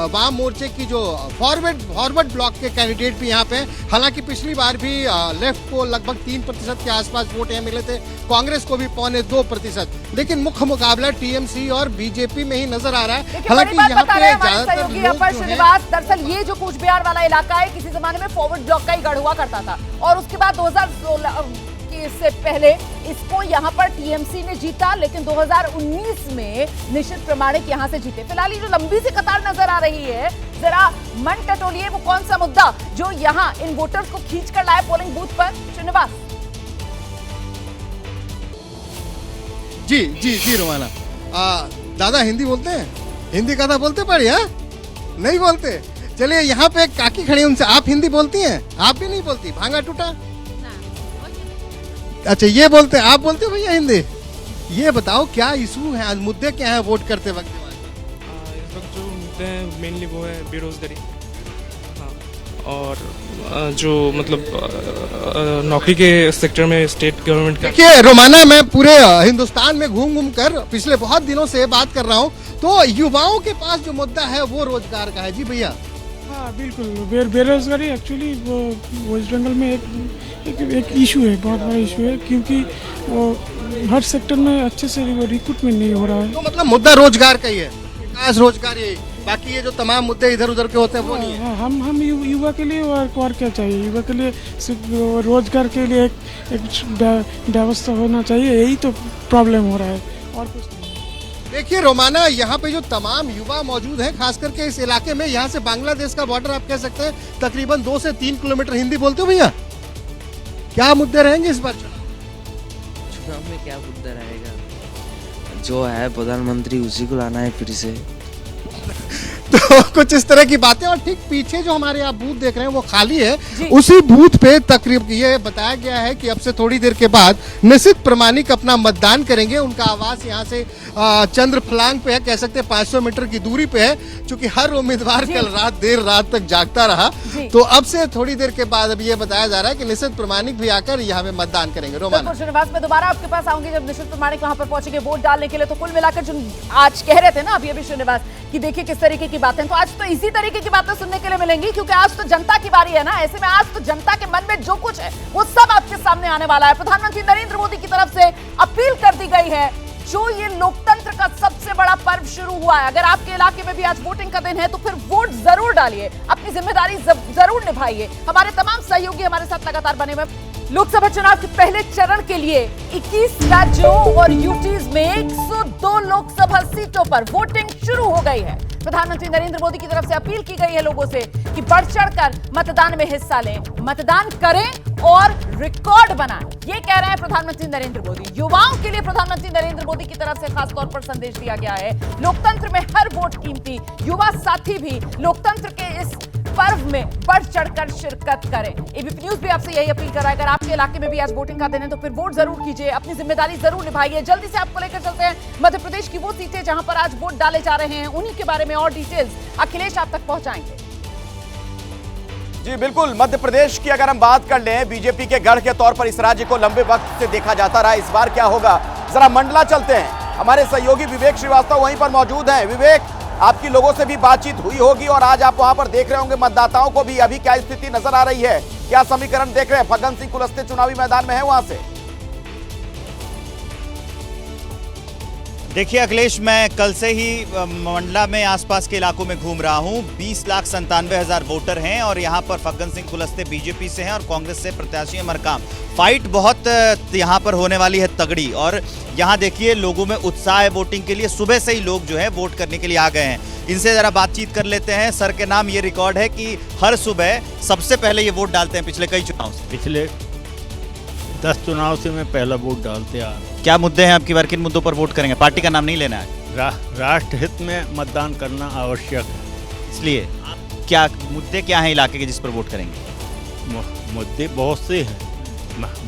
वाम मोर्चे की जो फॉरवर्ड ब्लॉक के कैंडिडेट भी यहाँ पे। हालांकि पिछली बार भी लेफ्ट को लगभग 3% के आसपास वोट यहाँ मिले थे, कांग्रेस को भी 1.25%। लेकिन मुख्य मुकाबला टीएमसी और बीजेपी में ही नजर आ रहा है। हालांकि यहाँ पे ज्यादातर श्रीनिवास, दरअसल ये जो कूच बिहार वाला इलाका है किसी जमाने में फॉरवर्ड ब्लॉक का ही गढ़ हुआ करता था, और उसके बाद 2016 से पहले इसको यहाँ पर टीएमसी ने जीता, लेकिन 2019 में निशित प्रमाणिक यहाँ से जीते। फिलहाल ये जो लंबी सी कतार नजर आ रही है, जरा मन टटोलिए, वो कौन सा मुद्दा जो यहाँ इन वोटर्स को खींच कर लाए पोलिंग बूथ पर? श्रीनिवास जी रोमाना, दादा हिंदी बोलते हैं? हिंदी कथा बोलते पड़ी? नहीं बोलते। चलिए, यहाँ पे एक काकी खड़ी, उनसे आप हिंदी बोलती हैं? आप भी नहीं बोलती? भांगा टूटा? अच्छा, ये बोलते हैं, आप बोलते हो भैया हिंदी? ये बताओ क्या इशू है आज, मुद्दे क्या है वोट करते वक्त? इस वक्त जो मुद्दे हैं मेनली वो है बेरोजगारी, और जो मतलब नौकरी के सेक्टर में स्टेट गवर्नमेंट का। देखिए रोमाना, मैं पूरे हिंदुस्तान में घूम कर पिछले बहुत दिनों से बात कर रहा हूँ, तो युवाओं के पास जो मुद्दा है वो रोजगार का है। जी भैया। हाँ बिल्कुल, बेरोजगारी एक्चुअली वो वेस्ट बंगाल में एक इशू है, बहुत बड़ा इशू है, क्योंकि वो हर सेक्टर में अच्छे से रिक्रूटमेंट नहीं हो रहा है। तो मतलब मुद्दा रोजगार का ही है, विकास रोजगार, यही। बाकी ये जो तमाम मुद्दे इधर उधर के होते हैं वो नहीं है। हम युवा के लिए और क्या चाहिए? युवा के लिए सिर्फ रोजगार के लिए एक व्यवस्था होना चाहिए, यही तो प्रॉब्लम हो रहा है, और कुछ नहीं। देखिए रोमाना, यहाँ पे जो तमाम युवा मौजूद हैं, खास करके इस इलाके में, यहाँ से बांग्लादेश का बॉर्डर आप कह सकते हैं तकरीबन 2 से 3 किलोमीटर। हिंदी बोलते हो भैया? क्या मुद्दे रहेंगे इस बार चुनाव में? क्या मुद्दा रहेगा? जो है प्रधानमंत्री उसी को लाना है फिर से। तो कुछ इस तरह की बातें। और ठीक पीछे जो हमारे आप बूथ देख रहे हैं वो खाली है, उसी बूथ पे तकरीबन ये बताया गया है कि अब से थोड़ी देर के बाद निशित प्रमाणिक अपना मतदान करेंगे। उनका आवास यहाँ से चंद्र फलांग पे है, कह सकते हैं 500 मीटर की दूरी पे है। चूंकि हर उम्मीदवार कल रात देर रात तक जागता रहा, तो अब से थोड़ी देर के बाद अब ये बताया जा रहा है कि निशित प्रमाणिक भी आकर यहाँ पे मतदान करेंगे। रोमाना, श्रीनिवास, मैं दोबारा आपके पास आऊंगी जब निशित प्रमाणिक वहां पर पहुंचेंगे वोट डालने के लिए। तो कुल मिलाकर जो आज कह रहे थे ना अभी श्रीनिवास कि देखिए किस तरीके की बातें, तो आज तो इसी तरीके की बातें सुनने के लिए मिलेंगी, क्योंकि आज तो जनता की बारी है ना। ऐसे में आज तो जनता के मन में जो कुछ है वो सब आपके सामने आने वाला है। प्रधानमंत्री नरेंद्र मोदी की तरफ से अपील कर दी गई है, जो ये लोकतंत्र का सबसे बड़ा पर्व शुरू हुआ है। अगर आपके इलाके में भी आज वोटिंग का दिन है तो फिर वोट जरूर डालिए, अपनी जिम्मेदारी जरूर निभाइए। हमारे तमाम सहयोगी हमारे साथ लगातार बने हुए। लोकसभा चुनाव के पहले चरण के लिए 21 राज्यों और यूटीज में 102 लोकसभा सीटों पर वोटिंग शुरू हो गई है। प्रधानमंत्री नरेंद्र मोदी की तरफ से अपील की गई है लोगों से कि बढ़ चढ़कर मतदान में हिस्सा लें, मतदान करें और रिकॉर्ड बनाएं। ये कह रहे हैं प्रधानमंत्री नरेंद्र मोदी। युवाओं के लिए प्रधानमंत्री नरेंद्र मोदी की तरफ से खास तौर पर संदेश दिया गया है, लोकतंत्र में हर वोट कीमती, युवा साथी भी लोकतंत्र के इस पर्व में बढ़ चढ़कर शिरकत करें। एबीपी न्यूज भी आपसे यही अपील कर रहा है, अगर आपके इलाके में भी आज वोटिंग का दिन है तो फिर वोट जरूर कीजिए, अपनी जिम्मेदारी जरूर निभाइए। जल्दी से आपको लेकर चलते हैं मध्य प्रदेश की वो सीटें जहां पर आज वोट डाले जा रहे हैं, उन्हीं के बारे में और डिटेल्स अखिलेश आप तक पहुंचाएंगे। जी बिल्कुल, मध्य प्रदेश की अगर हम बात कर लें, बीजेपी के गढ़ के तौर पर इस राज्य को लंबे वक्त से देखा जाता रहा। इस बार क्या होगा, जरा मंडला चलते हैं। हमारे सहयोगी विवेक श्रीवास्तव वहीं पर मौजूद हैं। विवेक, आपकी लोगों से भी बातचीत हुई होगी और आज आप वहां पर देख रहे होंगे मतदाताओं को भी। अभी क्या स्थिति नजर आ रही है, क्या समीकरण देख रहे हैं? फग्गन सिंह कुलस्ते चुनावी मैदान में है वहां से। देखिए अखिलेश, मैं कल से ही मंडला में आसपास के इलाकों में घूम रहा हूँ। 20,97,000 वोटर हैं और यहाँ पर फग्गन सिंह कुलस्ते बीजेपी से हैं और कांग्रेस से प्रत्याशी हैं मरकाम। फाइट बहुत यहाँ पर होने वाली है तगड़ी और यहाँ देखिए लोगों में उत्साह है वोटिंग के लिए। सुबह से ही लोग जो है वोट करने के लिए आ गए हैं। इनसे ज़रा बातचीत कर लेते हैं। सर के नाम ये रिकॉर्ड है कि हर सुबह सबसे पहले ये वोट डालते हैं पिछले कई चुनाव से। पिछले 10 चुनाव से मैं पहला वोट डालते आ रहा हूं। क्या मुद्दे हैं आपकी बार, किन मुद्दों पर वोट करेंगे? पार्टी का नाम नहीं लेना है। राष्ट्र हित में मतदान करना आवश्यक है। इसलिए क्या मुद्दे क्या हैं इलाके के जिस पर वोट करेंगे? मुद्दे बहुत से हैं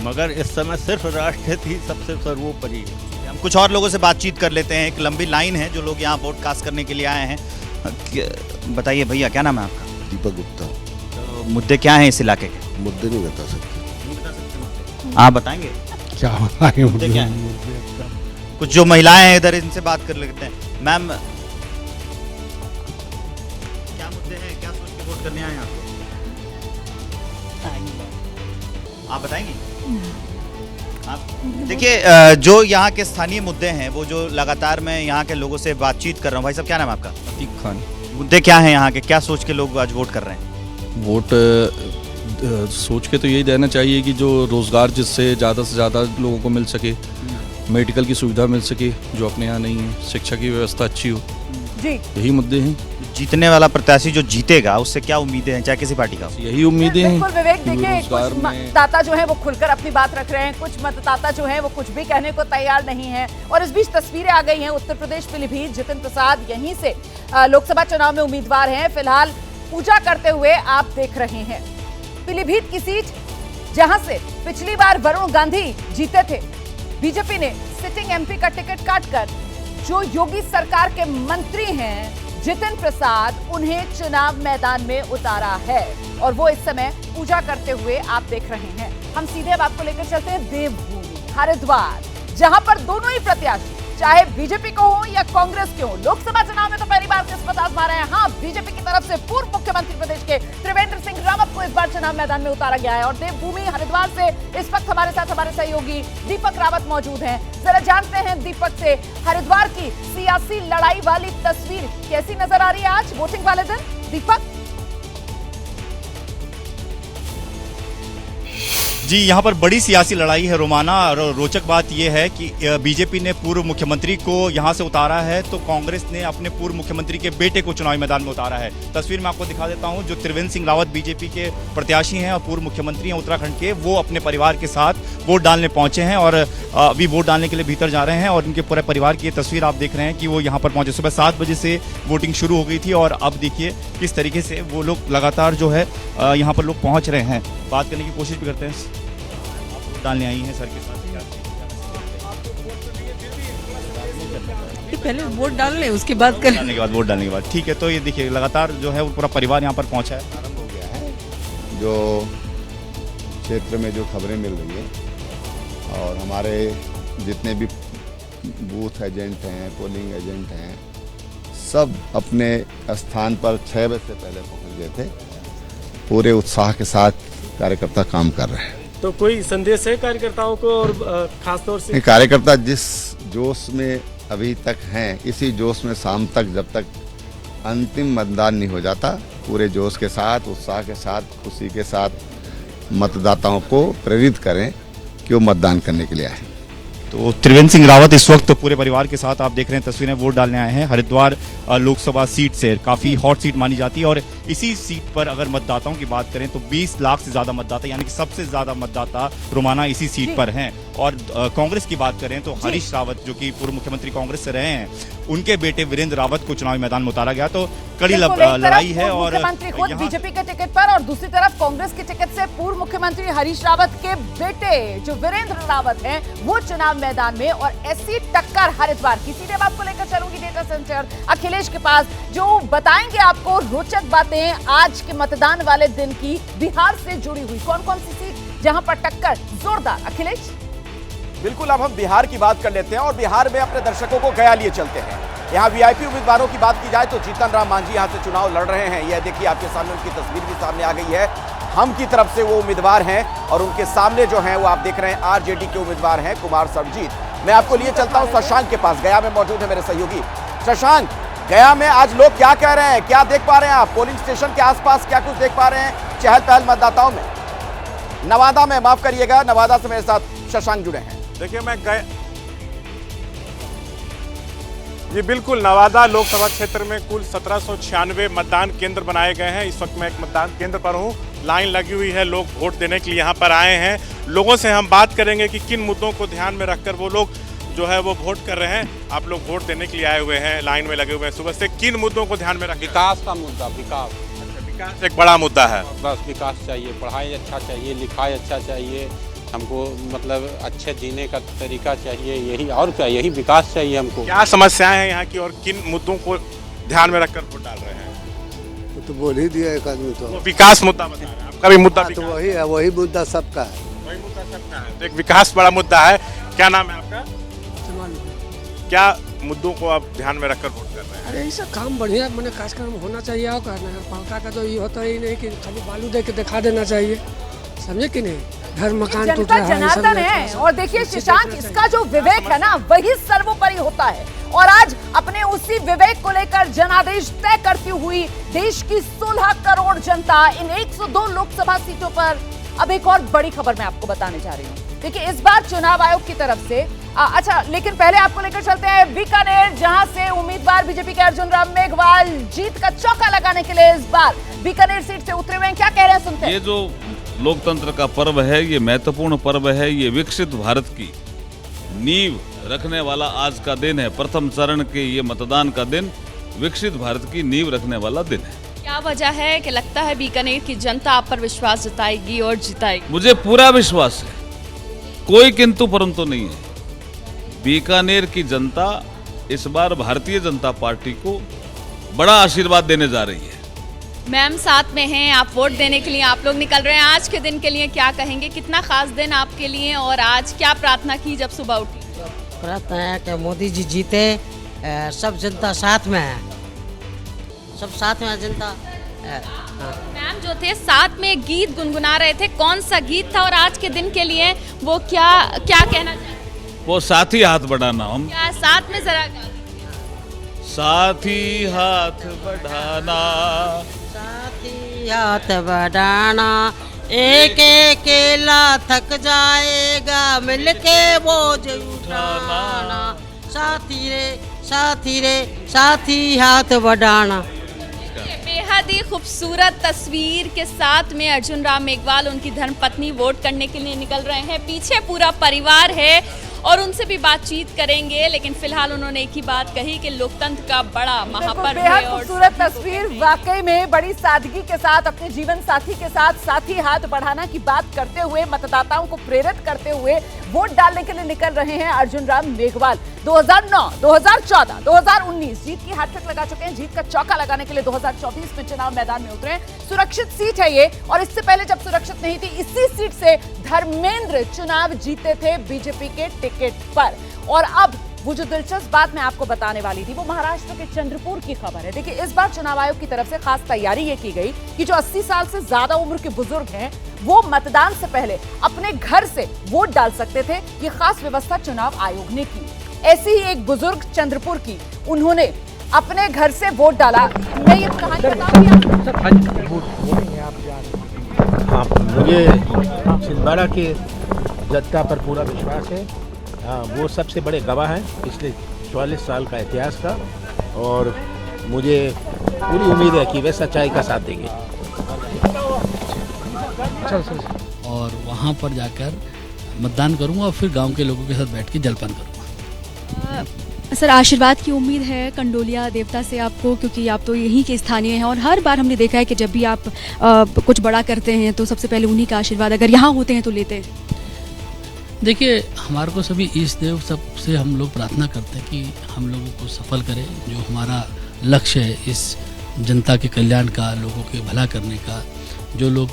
मगर इस समय सिर्फ राष्ट्र हित ही सबसे सर्वोपरि है। हम कुछ और लोगों से बातचीत कर लेते हैं। एक लंबी लाइन है जो लोग यहाँ वोट कास्ट करने के लिए आए हैं। बताइए भैया, क्या नाम है आपका? दीपक गुप्ता। तो मुद्दे क्या हैं इस इलाके के? मुद्दे नहीं बता सकते। आप बताएंगे क्या बताएंगे मुद्दे क्या हैं? कुछ जो महिलाएं हैं इधर, इनसे बात कर लेते हैं। मैम, क्या मुद्दे हैं, क्या सोच के वोट करने आए हैं आप बताएंगे? आप देखिए, जो यहाँ के स्थानीय मुद्दे हैं वो जो लगातार मैं यहाँ के लोगों से बातचीत कर रहा हूँ। भाई साहब, क्या नाम है आपका? अतीक खान। मुद्दे क्या हैं यहाँ के, क्या सोच के लोग आज वोट कर रहे हैं? वोट सोच के तो यही देना चाहिए कि जो रोज़गार जिससे ज़्यादा से ज़्यादा लोगों को मिल सके, मेडिकल की सुविधा मिल सके जो अपने यहाँ नहीं है, शिक्षा की व्यवस्था अच्छी हो जी, यही मुद्दे हैं। जीतने वाला प्रत्याशी जो जीतेगा उससे क्या उम्मीदें हैं, चाहे किसी पार्टी का? यही उम्मीदें हैं। बिल्कुल विवेक, देखिए कुछ मतदाता जो है वो खुलकर अपनी बात रख रहे हैं, कुछ मतदाता जो है वो कुछ भी कहने को तैयार नहीं है। और इस बीच तस्वीरें आ गई हैं उत्तर प्रदेश पीलीभीत। जितिन प्रसाद यहीं से लोकसभा चुनाव में उम्मीदवार हैं। फिलहाल पूजा करते हुए आप देख रहे हैं। पीलीभीत की सीट जहां से पिछली बार वरुण गांधी जीते थे, बीजेपी ने सिटिंग एमपी का टिकट काटकर जो योगी सरकार के मंत्री हैं जितिन प्रसाद, उन्हें चुनाव मैदान में उतारा है और वो इस समय पूजा करते हुए आप देख रहे हैं। हम सीधे अब आपको लेकर चलते हैं देवभूमि हरिद्वार, जहां पर दोनों ही प्रत्याशी चाहे बीजेपी को हो या कांग्रेस के हो, लोकसभा चुनाव में तो पहली बार किस्मत आजमा रहे हैं। हाँ, बीजेपी की तरफ से पूर्व मुख्यमंत्री प्रदेश के त्रिवेंद्र सिंह रावत को इस बार चुनाव मैदान में उतारा गया है और देवभूमि हरिद्वार से इस वक्त हमारे साथ हमारे सहयोगी दीपक रावत मौजूद हैं। जरा जानते हैं दीपक से हरिद्वार की सियासी लड़ाई वाली तस्वीर कैसी नजर आ रही है आज वोटिंग वाले दिन। दीपक जी, यहाँ पर बड़ी सियासी लड़ाई है रोमाना, और रोचक बात यह है कि बीजेपी ने पूर्व मुख्यमंत्री को यहाँ से उतारा है तो कांग्रेस ने अपने पूर्व मुख्यमंत्री के बेटे को चुनावी मैदान में उतारा है। तस्वीर में आपको दिखा देता हूँ, जो त्रिवेंद्र सिंह रावत बीजेपी के प्रत्याशी हैं और पूर्व मुख्यमंत्री हैं उत्तराखंड के, वो अपने परिवार के साथ वोट डालने पहुंचे हैं और अभी वोट डालने के लिए भीतर जा रहे हैं। और उनके पूरे परिवार की तस्वीर आप देख रहे हैं कि वो यहाँ पर पहुंचे। सुबह 7 बजे से वोटिंग शुरू हो गई थी और अब देखिए किस तरीके से वो लोग लगातार जो है यहाँ पर लोग पहुँच रहे हैं। बात करने की कोशिश भी करते हैं। डालने आई हैं सर के साथ, पहले वोट डाल ले उसके बाद कर डालने के बाद वोट डालने के बाद ठीक है। तो ये देखिए लगातार जो है वो पूरा परिवार यहाँ पर पहुँचा है। आरंभ हो गया है। जो क्षेत्र में जो खबरें मिल रही है और हमारे जितने भी बूथ एजेंट हैं, पोलिंग एजेंट हैं, सब अपने स्थान पर 6 बजे से पहले पहुँच गए थे। पूरे उत्साह के साथ कार्यकर्ता काम कर रहे हैं। तो कोई संदेश है कार्यकर्ताओं को और खास तौर से? कार्यकर्ता जिस जोश में अभी तक हैं, इसी जोश में शाम तक, जब तक अंतिम मतदान नहीं हो जाता, पूरे जोश के साथ, उत्साह के साथ, खुशी के साथ मतदाताओं को प्रेरित करें कि वो मतदान करने के लिए आए। तो त्रिवेंद्र सिंह रावत इस वक्त पूरे परिवार के साथ आप देख रहे हैं तस्वीरें, वोट डालने आए हैं। हरिद्वार लोकसभा सीट से काफ़ी हॉट सीट मानी जाती है और इसी सीट पर अगर मतदाताओं की बात करें तो 20 लाख से ज़्यादा मतदाता, यानी कि सबसे ज़्यादा मतदाता रोमाना इसी सीट पर हैं। और कांग्रेस की बात करें तो हरीश रावत, जो कि पूर्व मुख्यमंत्री कांग्रेस से रहे हैं, उनके बेटे वीरेंद्र रावत को चुनावी मैदान में उतारा गया। तो कड़ी लड़ाई है और मुख्यमंत्री खुद बीजेपी के टिकट पर और दूसरी तरफ कांग्रेस के टिकट से पूर्व मुख्यमंत्री हरीश रावत के बेटे जो वीरेंद्र रावत हैं वो चुनाव मैदान में। और ऐसी टक्कर हरिद्वार की। सीधे आपको लेकर चलूंगी डेटा सेंटर अखिलेश के पास, जो बताएंगे आपको रोचक बातें आज के मतदान वाले दिन की बिहार से जुड़ी हुई। कौन कौन सी सीट जहां पर टक्कर जोरदार। अखिलेश बिल्कुल, अब हम बिहार की बात कर लेते हैं और बिहार में अपने दर्शकों को गया लिए चलते हैं। यहाँ वीआईपी उम्मीदवारों की बात की जाए तो जीतन राम मांझी यहाँ से चुनाव लड़ रहे हैं। यह देखिए आपके सामने उनकी तस्वीर भी सामने आ गई है। हम की तरफ से वो उम्मीदवार हैं और उनके सामने जो हैं वो आप देख रहे हैं आरजेडी के उम्मीदवार हैं कुमार सर्वजीत। मैं आपको लिए चलता हूं शशांक के पास। गया में मौजूद है मेरे सहयोगी शशांक। गया में आज लोग क्या कह रहे हैं, क्या देख पा रहे हैं आप? पोलिंग स्टेशन के आसपास क्या कुछ देख पा रहे हैं चहल पहल मतदाताओं में? नवादा में, माफ करिएगा, नवादा से मेरे साथ शशांक जुड़े हैं। देखिए मैं गया जी बिल्कुल, नवादा लोकसभा क्षेत्र में कुल 1796 मतदान केंद्र बनाए गए हैं। इस वक्त मैं एक मतदान केंद्र पर हूं, लाइन लगी हुई है, लोग वोट देने के लिए यहां पर आए हैं। लोगों से हम बात करेंगे कि किन मुद्दों को ध्यान में रखकर वो लोग जो है वो वोट कर रहे हैं। आप लोग वोट देने के लिए आए हुए हैं, लाइन में लगे हुए हैं सुबह से, किन मुद्दों को ध्यान में रखें? विकास का मुद्दा, विकास। अच्छा, विकास एक बड़ा मुद्दा है। बस विकास चाहिए, पढ़ाई अच्छा चाहिए, लिखाई अच्छा चाहिए, हमको मतलब अच्छे जीने का तरीका चाहिए, यही और क्या, यही विकास चाहिए हमको। क्या समस्याएं हैं यहाँ की और किन मुद्दों को ध्यान में रखकर वोट डाल रहे हैं? तो बोल ही दिया एक आदमी तो विकास मुद्दा बता रहे हैं, आपका भी मुद्दा तो वही है, वही मुद्दा सबका है, वही मुद्दा सबका है। तो एक विकास बड़ा मुद्दा है। क्या नाम है आपका? क्या मुद्दों को आप ध्यान में रखकर वोट कर रहे हैं? अरे ये काम बढ़िया मैंने कार्यक्रम होना चाहिए। और नगर पालिका का तो ये होता ही नहीं कि खाली बालू दे के दिखा देना चाहिए, समझे कि नहीं? घर मकान टूट रहा है, जनार्दन है। और देखिए शशांक, इसका जो विवेक है ना वही सर्वोपरि होता है। और आज अपने उसी विवेक को लेकर जनादेश तय करती हुई देश की 16 करोड़ जनता इन 102 लोकसभा सीटों पर। अब एक और बड़ी खबर मैं आपको बताने जा रही हूँ। देखिए इस बार चुनाव आयोग की तरफ से अच्छा, लेकिन पहले आपको लेकर चलते हैं बीकानेर, जहां से उम्मीदवार बीजेपी के अर्जुन राम मेघवाल जीत का चौका लगाने के लिए इस बार बीकानेर सीट से उतरे हुए हैं। क्या कह रहे हैं सुनते हैं। ये जो लोकतंत्र का पर्व है, ये महत्वपूर्ण पर्व है, ये विकसित भारत की नींव रखने वाला आज का दिन है। प्रथम चरण के ये मतदान का दिन विकसित भारत की नींव रखने वाला दिन है। क्या वजह है कि लगता है बीकानेर की जनता आप पर विश्वास जताएगी और जिताएगी? मुझे पूरा विश्वास है, कोई किंतु परंतु नहीं है। बीकानेर की जनता इस बार भारतीय जनता पार्टी को बड़ा आशीर्वाद देने जा रही है। मैम साथ में हैं, आप वोट देने के लिए आप लोग निकल रहे हैं। आज के दिन के लिए क्या कहेंगे, कितना खास दिन आपके लिए, और आज क्या प्रार्थना की जब सुबह उठी? प्रार्थना है कि मोदी जी जीते, सब जनता साथ में है, सब साथ में है जनता। मैम जो थे साथ में गीत गुनगुना रहे थे, कौन सा गीत था और आज के दिन के लिए वो क्या कहना चाहते? वो साथी हाथ बढ़ाना। हम क्या साथ में जरा साथी हाथ बढ़ाना, साथी हाथ बढ़ाना, एक अकेला थक जाएगा मिलके बोझ उठाना, साथी रे साथी रे साथी हाथ बढ़ाना। बेहद ही खूबसूरत तस्वीर के साथ में अर्जुन राम मेघवाल, उनकी धर्मपत्नी वोट करने के लिए निकल रहे हैं। पीछे पूरा परिवार है और उनसे भी बातचीत करेंगे, लेकिन फिलहाल उन्होंने एक ही बात कही कि लोकतंत्र का बड़ा महापर्व है। और खूबसूरत तस्वीर, वाकई में बड़ी सादगी के साथ अपने जीवन साथी के साथ साथी हाथ बढ़ाना की बात करते हुए, मतदाताओं को प्रेरित करते हुए वोट डालने के लिए निकल रहे हैं अर्जुन राम मेघवाल। 2009, 2014, 2019 जीत की हैट्रिक लगा चुके हैं। जीत का चौका लगाने के लिए 2024 में चुनाव मैदान में उतरे। सुरक्षित सीट है ये, और इससे पहले जब सुरक्षित नहीं थी, इसी सीट से धर्मेंद्र चुनाव जीते थे बीजेपी के टिकट पर। और अब वो जो दिलचस्प बात मैं आपको बताने वाली थी, वो महाराष्ट्र के चंद्रपुर की खबर है। देखिए इस बार चुनाव आयोग की तरफ से खास तैयारी ये की गई कि जो 80 साल से ज्यादा उम्र के बुजुर्ग हैं, वो मतदान से पहले अपने घर से वोट डाल सकते थे। ये खास व्यवस्था चुनाव आयोग ने की। ऐसी ही एक बुजुर्ग चंद्रपुर की, उन्होंने अपने घर से वोट डाला। मैं ये कहानी बताऊंगी। मुझे छिंदवाड़ा की जनता पर पूरा विश्वास है। वो सबसे बड़े गवाह हैं पिछले 44 साल का इतिहास का, और मुझे पूरी उम्मीद है कि वे सच्चाई का साथ देंगे। और वहाँ पर जाकर मतदान करूँगा और फिर गांव के लोगों के साथ बैठ के जलपान करूँगा। सर आशीर्वाद की उम्मीद है कंडोलिया देवता से आपको, क्योंकि आप तो यहीं के स्थानीय हैं और हर बार हमने देखा है कि जब भी आप कुछ बड़ा करते हैं तो सबसे पहले उन्हीं का आशीर्वाद अगर यहाँ होते हैं तो लेते हैं। देखिए हमारे को सभी ईष्ट देव सबसे हम लोग प्रार्थना करते हैं कि हम लोगों को सफल करें। जो हमारा लक्ष्य है इस जनता के कल्याण का, लोगों के भला करने का, जो लोग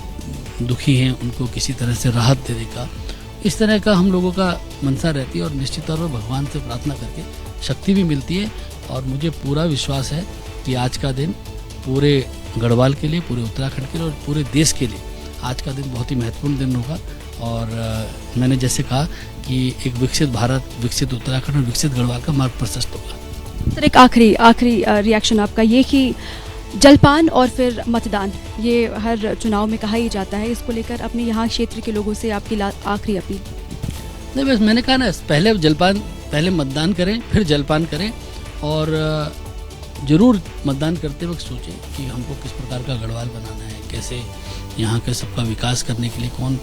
दुखी हैं उनको किसी तरह से राहत देने का, इस तरह का हम लोगों का मनसा रहती है। और निश्चित तौर पर भगवान से प्रार्थना करके शक्ति भी मिलती है। और मुझे पूरा विश्वास है कि आज का दिन पूरे गढ़वाल के लिए, पूरे उत्तराखंड के लिए और पूरे देश के लिए आज का दिन बहुत ही महत्वपूर्ण दिन होगा। और मैंने जैसे कहा कि एक विकसित भारत, विकसित उत्तराखंड और विकसित गढ़वाल का मार्ग प्रशस्त होगा। सर, एक आखिरी रिएक्शन आपका ये कि जलपान और फिर मतदान, ये हर चुनाव में कहा ही जाता है, इसको लेकर अपने यहाँ क्षेत्र के लोगों से आपकी आखिरी अपील। नहीं, बस मैंने कहा ना, पहले मतदान करें, फिर जलपान करें और ज़रूर मतदान करते वक्त सोचें कि हमको किस प्रकार का गढ़वाल बनाना है, कैसे यहाँ के सबका विकास करने के लिए कौन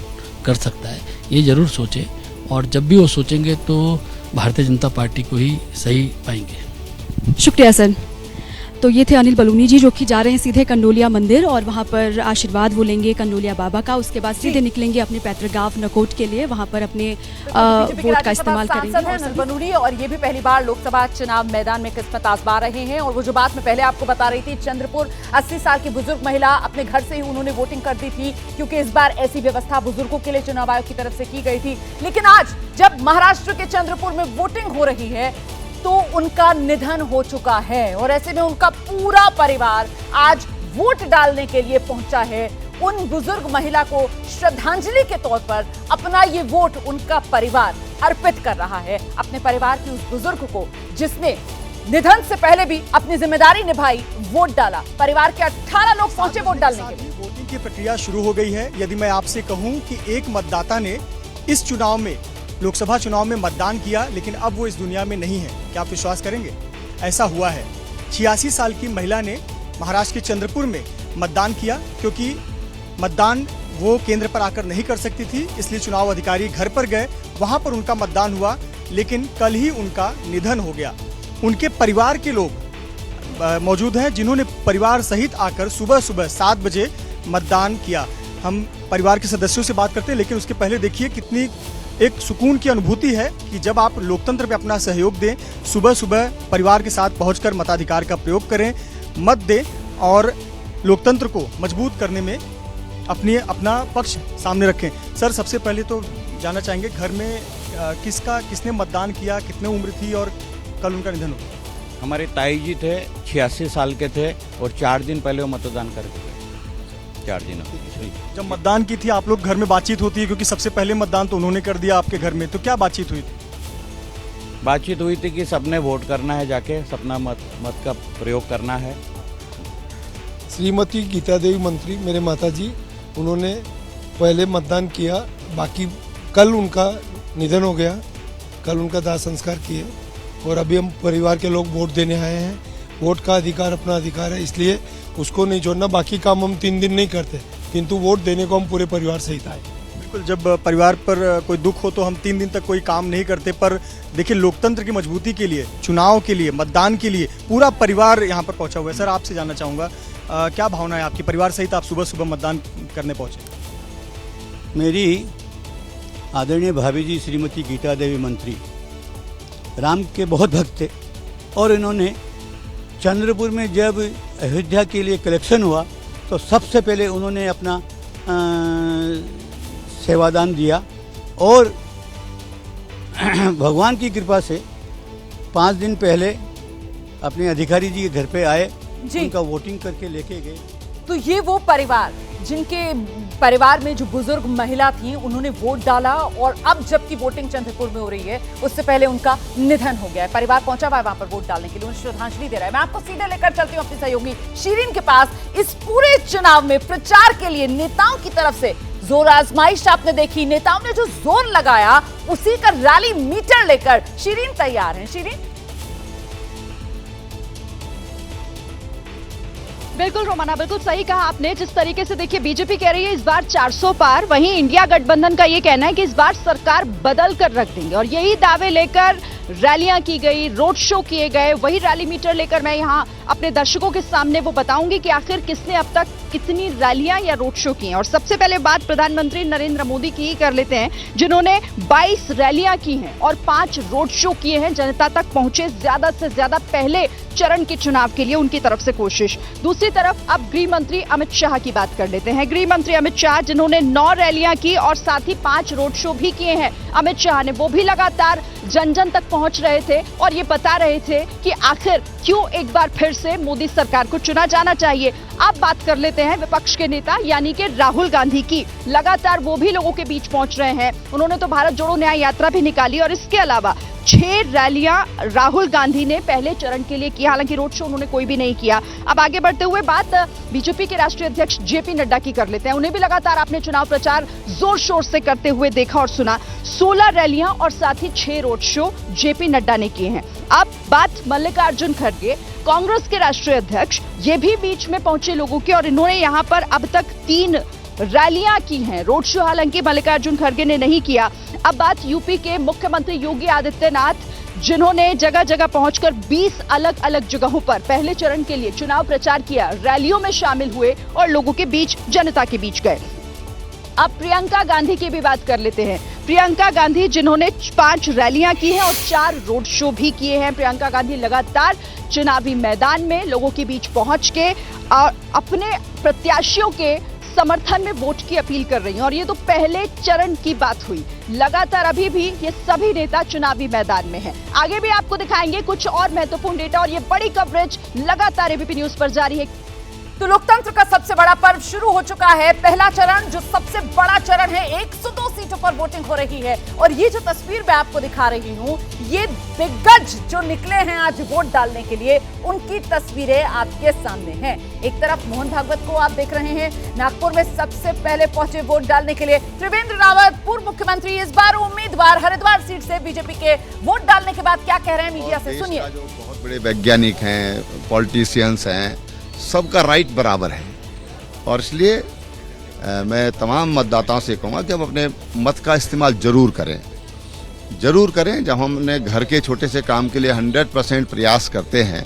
कर सकता है, ये ज़रूर सोचें। और जब भी वो सोचेंगे तो भारतीय जनता पार्टी को ही सही पाएंगे। शुक्रिया सर। तो ये थे अनिल बलूनी जी, जो कि जा रहे हैं सीधे कंडोलिया मंदिर और वहाँ पर आशीर्वाद वो लेंगे कंडोलिया बाबा का। उसके बाद सीधे निकलेंगे अपने पैतृक गांव नकोट के लिए, वहाँ पर अपने वोट का इस्तेमाल करेंगे। अनिल बलूनी, और ये भी पहली बार लोकसभा चुनाव मैदान में किस्मत आजमा रहे हैं। और वो जो बात मैं पहले आपको बता रही थी, चंद्रपुर 80 साल की बुजुर्ग महिला, अपने घर से ही उन्होंने वोटिंग कर दी थी, क्योंकि इस बार ऐसी व्यवस्था बुजुर्गों के लिए चुनाव आयोग की तरफ से की गई थी। लेकिन आज जब महाराष्ट्र के चंद्रपुर में वोटिंग हो रही है तो उनका निधन हो चुका है और ऐसे में उनका पूरा परिवार आज वोट डालने के लिए पहुंचा है। उन बुजुर्ग महिला को श्रद्धांजलि के तौर पर अपना ये वोट उनका परिवार अर्पित कर रहा है, अपने परिवार की उस बुजुर्ग को जिसने निधन से पहले भी अपनी जिम्मेदारी निभाई, वोट डाला। परिवार के 18 लोग पहुंचे वोट डालने के लिए। वोटिंग की प्रक्रिया शुरू हो गई है। यदि मैं आपसे कहूं कि एक मतदाता ने इस चुनाव में, लोकसभा चुनाव में मतदान किया, लेकिन अब वो इस दुनिया में नहीं है, क्या आप विश्वास करेंगे? ऐसा हुआ है। 86 साल की महिला ने महाराष्ट्र के चंद्रपुर में मतदान किया, क्योंकि मतदान वो केंद्र पर आकर नहीं कर सकती थी, इसलिए चुनाव अधिकारी घर पर गए, वहां पर उनका मतदान हुआ, लेकिन कल ही उनका निधन हो गया। उनके परिवार के लोग मौजूद हैं, जिन्होंने परिवार सहित आकर सुबह 7 बजे मतदान किया। हम परिवार के सदस्यों से बात करते हैं, लेकिन उसके पहले देखिए कितनी एक सुकून की अनुभूति है कि जब आप लोकतंत्र पे अपना सहयोग दें, सुबह परिवार के साथ पहुंचकर मताधिकार का प्रयोग करें, मत दें और लोकतंत्र को मजबूत करने में अपना पक्ष सामने रखें। सर, सबसे पहले तो जानना चाहेंगे, घर में किसने मतदान किया, कितने उम्र थी और कल उनका निधन हुआ? हमारे ताई जी थे, 86 साल के थे और 4 दिन पहले वो मतदान करके गए। 4 दिन। जब मतदान की थी, आप लोग घर में बातचीत होती है, क्योंकि सबसे पहले मतदान तो उन्होंने कर दिया आपके घर में, तो क्या बातचीत हुई थी? बातचीत हुई थी कि सबने वोट करना है, जाके सबना मत का प्रयोग करना है। श्रीमती गीता देवी मंत्री, मेरे माता जी, उन्होंने पहले मतदान किया, बाकी कल उनका निधन हो गया, कल उनका दाह संस्कार किए और अभी हम परिवार के लोग वोट देने आए हैं। वोट का अधिकार अपना अधिकार है, इसलिए उसको नहीं छोड़ना। बाकी काम हम 3 दिन नहीं करते, किंतु वोट देने को हम पूरे परिवार सहित आए। बिल्कुल, जब परिवार पर कोई दुख हो तो हम 3 दिन तक कोई काम नहीं करते, पर देखिए लोकतंत्र की मजबूती के लिए, चुनाव के लिए, मतदान के लिए पूरा परिवार यहाँ पर पहुँचा हुआ है। सर, आपसे जानना चाहूँगा, क्या भावना है आपकी? परिवार सहित आप सुबह मतदान करने पहुँचे। मेरी आदरणीय भाभी जी श्रीमती गीता देवी मंत्री राम के बहुत भक्त थे और इन्होंने चंद्रपुर में जब अयोध्या के लिए कलेक्शन हुआ तो सबसे पहले उन्होंने अपना सेवादान दिया और भगवान की कृपा से 5 दिन पहले अपने अधिकारी जी के घर पे आए, उनका वोटिंग करके लेके गए। तो ये वो परिवार जिनके परिवार में जो बुजुर्ग महिला थी, उन्होंने वोट डाला और अब जबकि वोटिंग चंद्रपुर में हो रही है, उससे पहले उनका निधन हो गया है। परिवार पहुंचा हुआ है वहां पर वोट डालने के लिए, उन्हें श्रद्धांजलि दे रहा है। मैं आपको सीधे लेकर चलती हूँ अपनी सहयोगी शीरीन के पास। इस पूरे चुनाव में प्रचार के लिए नेताओं की तरफ से जोर आजमाइश आपने देखी, नेताओं ने जो जोर लगाया उसी का रैली मीटर लेकर शीरीन तैयार है। शीरीन, बिल्कुल रोमाना, बिल्कुल सही कहा आपने। जिस तरीके से देखिए बीजेपी कह रही है इस बार 400 पार, वहीं इंडिया गठबंधन का ये कहना है कि इस बार सरकार बदल कर रख देंगे और यही दावे लेकर रैलियां की गई, रोड शो किए गए। वही रैली मीटर लेकर मैं यहाँ अपने दर्शकों के सामने वो बताऊंगी कि आखिर किसने अब तक कितनी रैलियां या रोड शो की हैं। और सबसे पहले बात प्रधानमंत्री नरेंद्र मोदी की ही कर लेते हैं, जिन्होंने 22 रैलियां की हैं और 5 रोड शो किए हैं। जनता तक पहुंचे ज्यादा से ज्यादा पहले चरण के चुनाव के लिए उनकी तरफ से कोशिश। दूसरी तरफ अब गृह मंत्री अमित शाह की बात कर लेते हैं। गृह मंत्री अमित शाह, जिन्होंने 9 रैलियां की और साथ ही 5 रोड शो भी किए हैं। अमित शाह ने वो भी लगातार जन जन तक पहुंच रहे थे और ये बता रहे थे कि आखिर क्यों एक बार फिर से मोदी सरकार को चुना जाना चाहिए। अब बात कर लेते हैं विपक्ष के नेता यानी कि राहुल गांधी की। लगातार वो भी लोगों के बीच पहुंच रहे हैं। उन्होंने तो भारत जोड़ो न्याय यात्रा भी निकाली और इसके अलावा 6 रैलियां राहुल गांधी ने पहले चरण के लिए की। हालांकि रोड शो उन्होंने कोई भी नहीं किया। अब आगे बढ़ते हुए बात बीजेपी के राष्ट्रीय अध्यक्ष जेपी नड्डा की कर लेते हैं। उन्हें भी लगातार आपने चुनाव प्रचार जोर शोर से करते हुए देखा और सुना। 16 रैलियां और साथ ही 6 रोड शो जेपी नड्डा ने किए हैं। अब बात मल्लिकार्जुन खड़गे कांग्रेस के राष्ट्रीय अध्यक्ष, ये भी बीच में पहुंचे लोगों की और इन्होंने यहां पर अब तक 3 रैलियां की हैं। रोड शो हालांकि मल्लिकार्जुन खड़गे ने नहीं किया। अब बात यूपी के मुख्यमंत्री योगी आदित्यनाथ, जिन्होंने जगह जगह पहुंचकर 20 अलग अलग जगहों पर पहले चरण के लिए चुनाव प्रचार किया, रैलियों में शामिल हुए और लोगों के बीच, जनता के बीच गए। अब प्रियंका गांधी की भी बात कर लेते हैं। प्रियंका गांधी जिन्होंने 5 रैलियां की हैं और 4 रोड शो भी किए हैं। प्रियंका गांधी लगातार चुनावी मैदान में लोगों के बीच पहुंच के और अपने प्रत्याशियों के समर्थन में वोट की अपील कर रही हैं। और ये तो पहले चरण की बात हुई। लगातार अभी भी ये सभी नेता चुनावी मैदान में हैं। आगे भी आपको दिखाएंगे कुछ और महत्वपूर्ण डेटा और ये बड़ी कवरेज लगातार एबीपी न्यूज पर जारी है। तो लोकतंत्र का सबसे बड़ा पर्व शुरू हो चुका है। पहला चरण जो सबसे बड़ा चरण है, 102 सीटों पर वोटिंग हो रही है। और ये जो तस्वीर मैं आपको दिखा रही हूं, ये दिग्गज जो निकले हैं आज वोट डालने के लिए, उनकी तस्वीरें आपके सामने हैं। एक तरफ मोहन भागवत को आप देख रहे हैं, नागपुर में सबसे पहले पहुंचे वोट डालने के लिए। त्रिवेंद्र रावत, पूर्व मुख्यमंत्री, इस बार उम्मीदवार, हरिद्वार सीट से बीजेपी के, वोट डालने के बाद क्या कह रहे हैं मीडिया से, सुनिए। जो बहुत बड़े वैज्ञानिक हैं, पॉलिटिशियंस हैं, सबका राइट बराबर है और इसलिए मैं तमाम मतदाताओं से कहूँगा कि हम अपने मत का इस्तेमाल जरूर करें। जब हमने घर के छोटे से काम के लिए 100% प्रयास करते हैं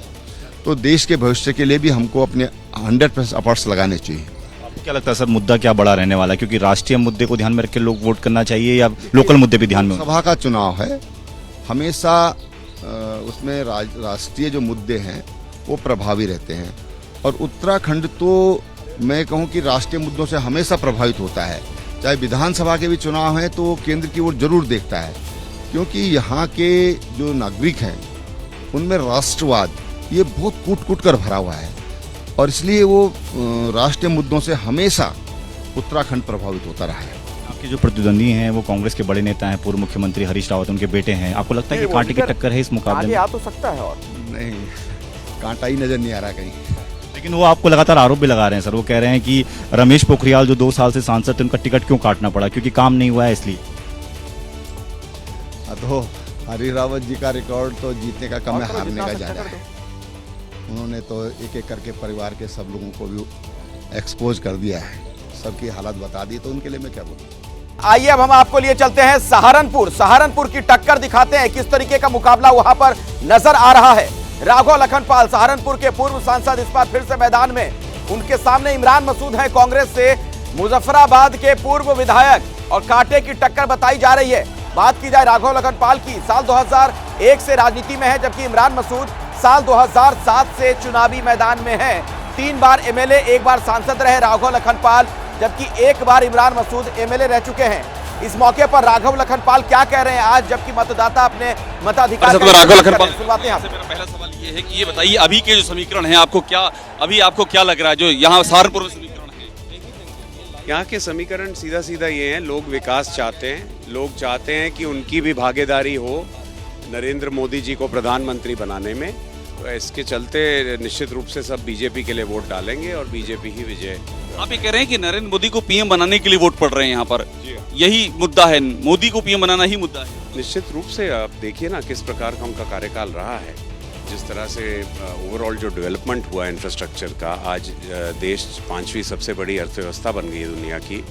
तो देश के भविष्य के लिए भी हमको अपने 100% एफर्ट्स लगाने चाहिए। आपको क्या लगता है सर, मुद्दा क्या बड़ा रहने वाला है? क्योंकि राष्ट्रीय मुद्दे को ध्यान में रख के लोग वोट करना चाहिए या लोकल मुद्दे भी ध्यान में? सभा का चुनाव है, हमेशा उसमें राष्ट्रीय जो मुद्दे हैं वो प्रभावी रहते हैं और उत्तराखंड तो मैं कहूं कि राष्ट्रीय मुद्दों से हमेशा प्रभावित होता है। चाहे विधानसभा के भी चुनाव हैं तो केंद्र की ओर जरूर देखता है, क्योंकि यहाँ के जो नागरिक हैं उनमें राष्ट्रवाद ये बहुत कूट कर भरा हुआ है और इसलिए वो राष्ट्रीय मुद्दों से हमेशा उत्तराखंड प्रभावित होता रहा है। आपके जो प्रतिद्वंदी हैं वो कांग्रेस के बड़े नेता हैं, पूर्व मुख्यमंत्री हरीश रावत, उनके बेटे हैं। आपको लगता है कि कांटे की टक्कर है इस मुकाबले में? आ तो सकता है और नहीं, कांटा ही नजर नहीं आ रहा कहीं। लेकिन वो आपको लगातार आरोप भी लगा रहे हैं सर। वो कह रहे हैं कि रमेश पोखरियाल जो 2 साल से सांसद थे, उनका टिकट क्यों काटना पड़ा? क्योंकि काम नहीं हुआ है इसलिए। तो हरीश रावत जी का रिकॉर्ड तो जीतने का कम है, हारने का ज्यादा है। उन्होंने तो एक एक करके परिवार के सब लोगों को भी एक्सपोज कर दिया है, सबकी हालत बता दी, तो उनके लिए मैं क्या बोलूं। आइए अब हम आपको लिए चलते हैं सहारनपुर की टक्कर दिखाते हैं, किस तरीके का मुकाबला वहां पर नजर आ रहा है। राघव लखनपाल, सहारनपुर के पूर्व सांसद, इस बार फिर से मैदान में। उनके सामने इमरान मसूद हैं कांग्रेस से, मुजफ्फराबाद के पूर्व विधायक, और कांटे की टक्कर बताई जा रही है। बात की जाए राघव लखनपाल की, साल 2001 से राजनीति में है, जबकि इमरान मसूद साल 2007 से चुनावी मैदान में है। 3 बार एमएलए, 1 बार सांसद रहे राघव लखनपाल, जबकि 1 बार इमरान मसूद एमएलए रह चुके हैं। इस मौके पर राघव लखनपाल क्या कह रहे हैं आज, जबकि मतदाता अपने मताधिकार राघव लखनपाल, सुनवाते हैं। मेरा पहला सवाल ये है कि ये बताइए अभी के जो समीकरण है, आपको क्या लग रहा है जो यहाँ सहारनपुर में समीकरण है? यहाँ के समीकरण सीधा ये हैं, लोग विकास चाहते हैं, लोग चाहते हैं कि उनकी भी भागीदारी हो नरेंद्र मोदी जी को प्रधानमंत्री बनाने में। तो इसके चलते निश्चित रूप से सब बीजेपी के लिए वोट डालेंगे और बीजेपी ही विजय। आप ये कह रहे हैं कि नरेंद्र मोदी को पीएम बनाने के लिए वोट पड़ रहे हैं यहाँ पर, यही मुद्दा है, मोदी को पीएम बनाना ही मुद्दा है? निश्चित रूप से आप देखिए ना किस प्रकार का उनका कार्यकाल रहा है, जिस तरह से ओवरऑल जो डेवलपमेंट हुआ इंफ्रास्ट्रक्चर का। आज देश 5वीं सबसे बड़ी अर्थव्यवस्था बन गई है दुनिया की,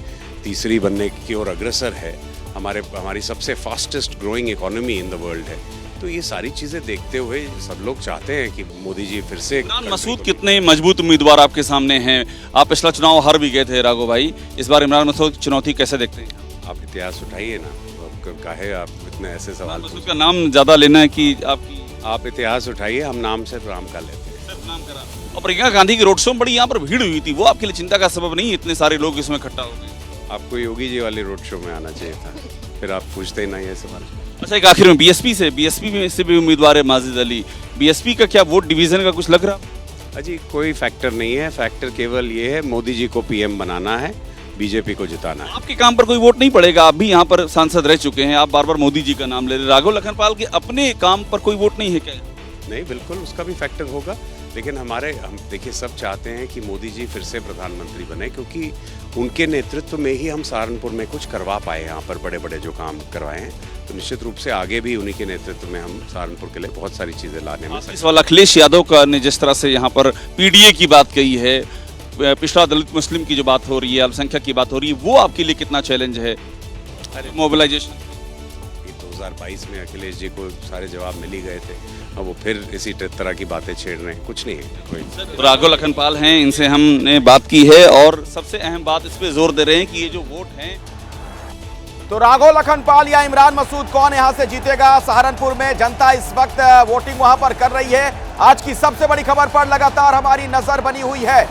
3री बनने की ओर अग्रसर है, हमारी सबसे fastest growing economy in the world है। तो ये सारी चीजें देखते हुए सब लोग चाहते हैं कि मोदी जी फिर से। इमरान मसूद कितने मजबूत उम्मीदवार आपके सामने हैं? आप पिछला चुनाव हार भी गए थे राघव भाई, इस बार इमरान मसूद चुनौती कैसे देखते हैं? आप इतिहास उठाइए ना, काहे आप इतने ऐसे सवाल? मसूद का नाम ज्यादा लेना है कि आप इतिहास उठाइए, हम नाम सिर्फ राम का लेते हैं, सिर्फ नाम का। और प्रियंका गांधी की रोड शो में बड़ी यहाँ पर भीड़ हुई थी, वो आपके लिए चिंता का सबब नहीं? इतने सारे लोग इसमें इकट्ठा हो गए। आपको योगी जी वाली रोड शो में आना चाहिए था, फिर आप पूछते ही नहीं ये सवाल। अच्छा, एक आखिर में बीएसपी में से भी उम्मीदवार है माजिद अली, बीएसपी का क्या वोट डिवीजन का कुछ लग रहा? अजी कोई फैक्टर नहीं है, फैक्टर केवल ये है मोदी जी को पीएम बनाना है, बीजेपी को जिताना है। आपके काम पर कोई वोट नहीं पड़ेगा, आप भी यहाँ पर सांसद रह चुके हैं, आप बार बार मोदी जी का नाम ले रहे, राघव लखनपाल के अपने काम पर कोई वोट नहीं है क्या? नहीं, बिल्कुल उसका भी फैक्टर होगा, लेकिन हम देखिए सब चाहते हैं कि मोदी जी फिर से प्रधानमंत्री बने, क्योंकि उनके नेतृत्व में ही हम सहारनपुर में कुछ करवा पाए, यहाँ पर बड़े बड़े जो काम करवाए हैं, तो निश्चित रूप से आगे भी उन्हीं के नेतृत्व में हम सहारनपुर के लिए बहुत सारी चीजें लाने में इस वाला अखिलेश यादव का ने जिस तरह से यहाँ पर पीडीए की बात कही है, पिछड़ा दलित मुस्लिम की जो बात हो रही है, अल्पसंख्यक की बात हो रही है, वो आपके लिए कितना चैलेंज है? मोबिलाइजेशन 2022 में अखिलेश जी को सारे जवाब मिल ही गए थे, अब वो फिर इसी तरह की बातें छेड़ रहे हैं, कुछ नहीं है कोई। राघव लखनपाल हैं, इनसे हमने बात की है और सबसे अहम बात इस पे जोर दे रहे हैं कि ये जो वोट हैं, तो राघव लखनपाल या इमरान मसूद कौन यहां से जीतेगा? सहारनपुर में जनता इस वक्त वोटिंग वहां पर कर रही है। आज की सबसे बड़ी खबर पर लगातार हमारी नजर बनी हुई है।